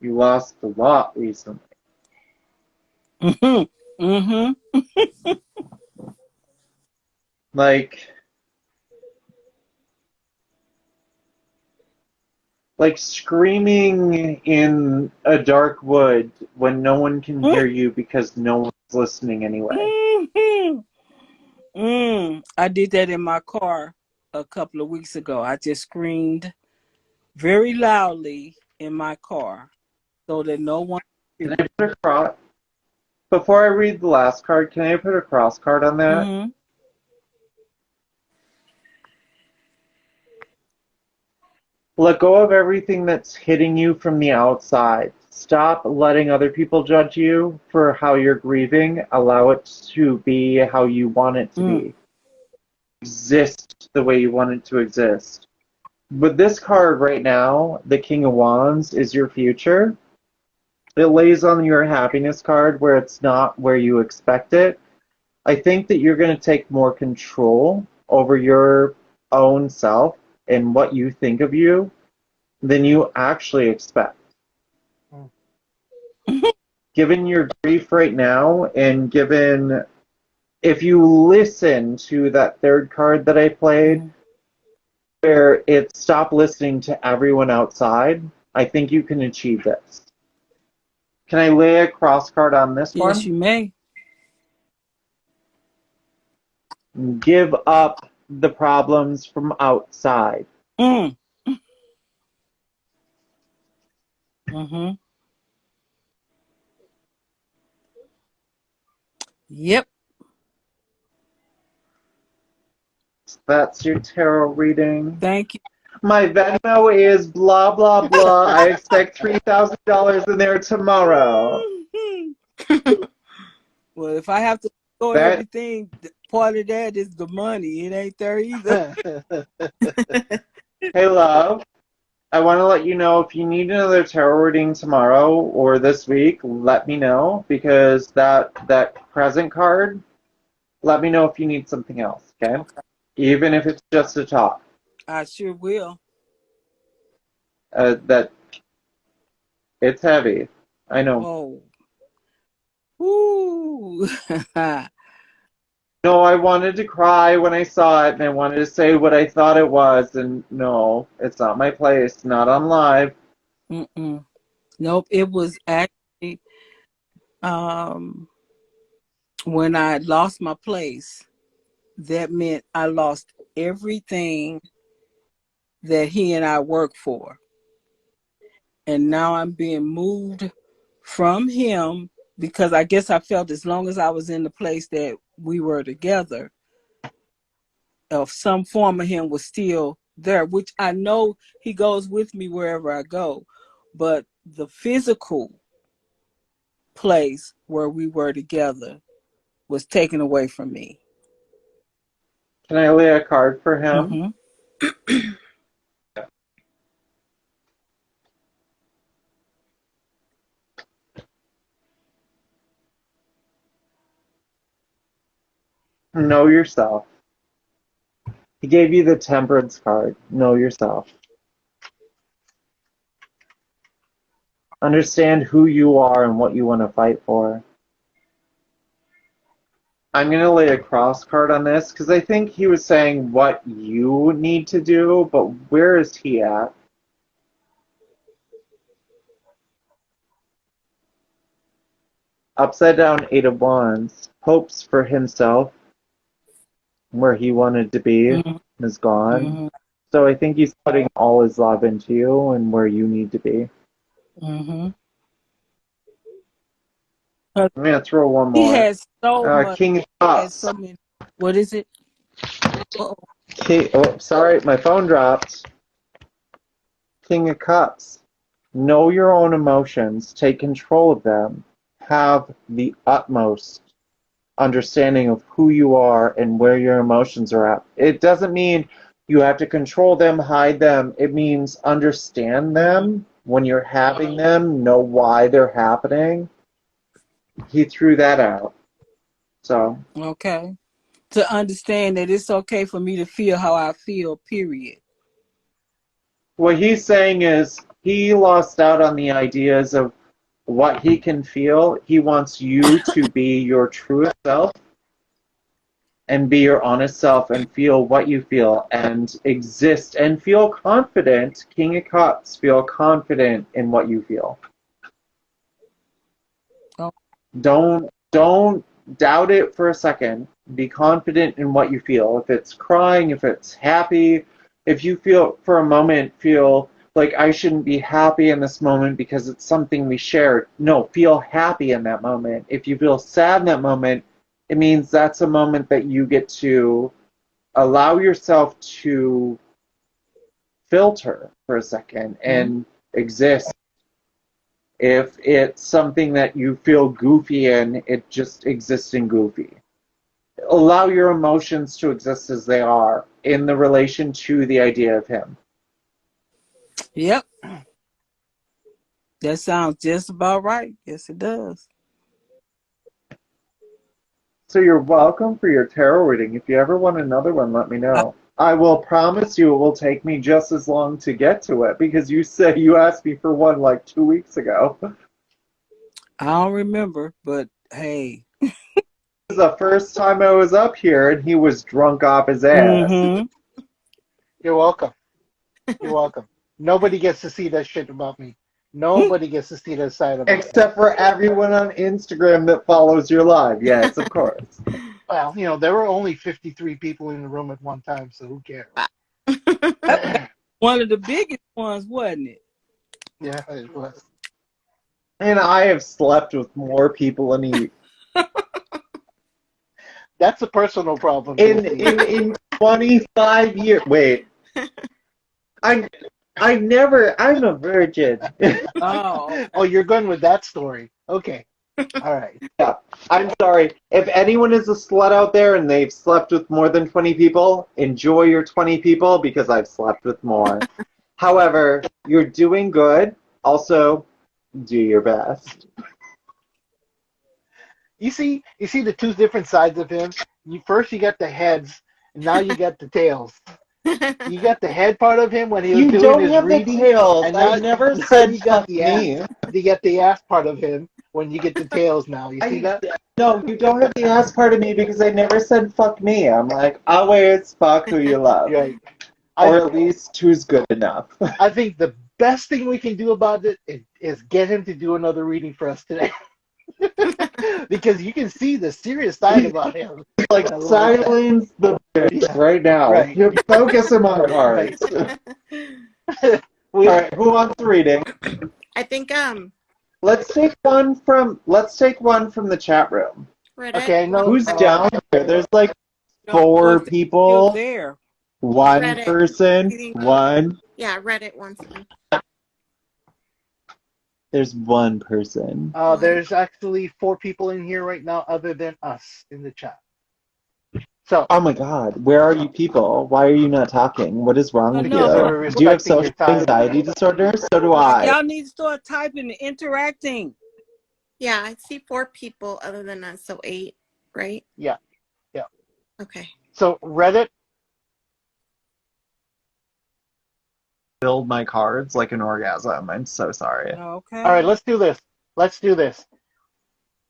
You lost a lot recently. Mm-hmm. Mm-hmm. Like screaming in a dark wood when no one can hear you because no one's listening anyway. I did that in my car a couple of weeks ago. I just screamed very loudly in my car so that no one. Can I put a cross? Before I read the last card, can I put a cross card on that? Mm-hmm. Let go of everything that's hitting you from the outside. Stop letting other people judge you for how you're grieving. Allow it to be how you want it to be. Exist the way you want it to exist. With this card right now, the King of Wands is your future. It lays on your happiness card where it's not where you expect it. I think that you're going to take more control over your own self and what you think of you than you actually expect. Given your grief right now, and given if you listen to that third card that I played, where it stop listening to everyone outside, I think you can achieve this. Can I lay a cross card on this one? Yes, you may. Give up the problems from outside. Mm-hmm. Yep. That's your tarot reading. Thank you. My Venmo is blah, blah, blah. I expect $3,000 in there tomorrow. Well, if I have to go everything, part of that is the money. It ain't there either. Hey, love. I want to let you know if you need another tarot reading tomorrow or this week, let me know, because that present card, let me know if you need something else, okay? Even if it's just a talk. I sure will. That it's heavy. I know. Oh. Ooh. No, I wanted to cry when I saw it, and I wanted to say what I thought it was, and no, it's not my place, not on live. Nope, it was actually when I lost my place, that meant I lost everything that he and I worked for. And now I'm being moved from him because I guess I felt as long as I was in the place that we were together, of some form of him was still there, which I know he goes with me wherever I go. But the physical place where we were together was taken away from me. Can I lay a card for him? Know yourself. He gave you the Temperance card. Know yourself. Understand who you are and what you want to fight for. I'm going to lay a cross card on this because I think he was saying what you need to do, but where is he at? Upside down 8 of Wands. Hopes for himself. Where he wanted to be is gone. So I think he's putting all his love into you and where you need to be. I'm going to throw one more. He has so much. King of Cups. So many. What is it? Uh-oh. Oh, sorry, my phone dropped. King of Cups. Know your own emotions. Take control of them. Have the utmost understanding of who you are and where your emotions are at. It doesn't mean you have to control them, hide them. It means understand them when you're having them, know why they're happening. He threw that out. So. Okay. To understand that it's okay for me to feel how I feel, period. What he's saying is he lost out on the ideas of what he can feel. He wants you to be your truest self and be your honest self and feel what you feel and exist and feel confident. King of Cups, feel confident in what you feel. Oh. Don't doubt it for a second. Be confident in what you feel. If it's crying, if it's happy, if you feel for a moment, feel like, I shouldn't be happy in this moment because it's something we shared. No, feel happy in that moment. If you feel sad in that moment, it means that's a moment that you get to allow yourself to filter for a second and exist. If it's something that you feel goofy in, it just exists in goofy. Allow your emotions to exist as they are in the relation to the idea of him. Yep. That sounds just about right. Yes, it does. So you're welcome for your tarot reading. If you ever want another one, let me know. I will promise you it will take me just as long to get to it because you said you asked me for one like 2 weeks ago. I don't remember, but hey. This is the first time I was up here and he was drunk off his ass. Mm-hmm. You're welcome. You're welcome. Nobody gets to see that shit about me. Nobody gets to see that side of me. Except for everyone on Instagram that follows your live. Yes, of course. Well, you know, there were only 53 people in the room at one time, so who cares? One of the biggest ones, wasn't it? Yeah, it was. And I have slept with more people in a That's a personal problem. in 25 years. Wait. I'm a virgin. Oh, you're going with that story. Okay. All right. Yeah. I'm sorry. If anyone is a slut out there and they've slept with more than 20 people, enjoy your 20 people because I've slept with more. However, you're doing good. Also, do your best. You see the two different sides of him. First you got the heads, and now you got the tails. You got the head part of him when he was doing his reading, and I never said you got fuck the ass. me. You get the ass part of him when you get the tails. Now you see that? No, you don't have the ass part of me because I never said fuck me. I'm like, always fuck who you love. Right. Or at least who's good enough. I think the best thing we can do about it is get him to do another reading for us today. Because you can see the serious side about him. Like, silence the bitch right now. Right. You focus him on cards. Right. Alright, who wants the reading? I think Let's take one from the chat room. Reddit. Okay, no. Who's down there? There's like No, 4 still people. there. One Reddit. person. One. Yeah, Reddit wants one. There's one person. There's actually 4 people in here right now other than us in the chat. So, Oh my god, where are you people? Why are you not talking? What is wrong with Because they were you? Do you have respecting your social time. anxiety disorder? So do I. Y'all need to start typing and interacting. Yeah, I see 4 people other than us, so 8, right? Yeah. Okay. So Reddit, Build my cards like an orgasm. I'm so sorry. Okay. all right, let's do this.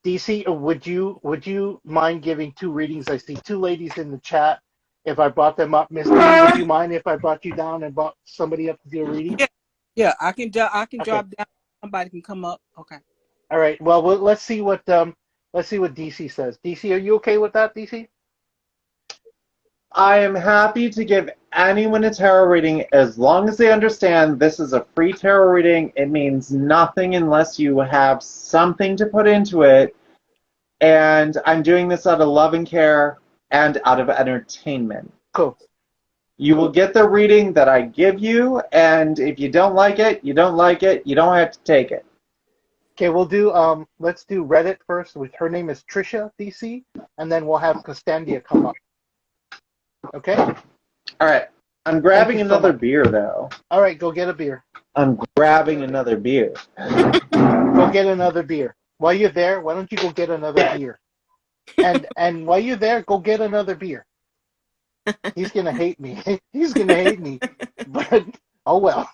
DC, would you mind giving 2 readings? I see 2 ladies in the chat. If I brought them up, Miss D, would you mind if I brought you down and brought somebody up to do a reading? Yeah, I can drop down. Somebody can come up. Okay. All right. Well, let's see what DC says. DC, are you okay with that, DC? I am happy to give anyone a tarot reading as long as they understand this is a free tarot reading. It means nothing unless you have something to put into it. And I'm doing this out of love and care and out of entertainment. Cool. You will get the reading that I give you, and if you don't like it, you don't like it. You don't have to take it. Okay, we'll do let's do Reddit first. Her name is Tricia, DC, and then we'll have Kostandia come up. Okay? All right. I'm grabbing another beer, though. All right, go get a beer. I'm grabbing another beer. Go get another beer. While you're there, why don't you go get another beer? And while you're there, go get another beer. He's gonna hate me. He's gonna hate me. But oh well.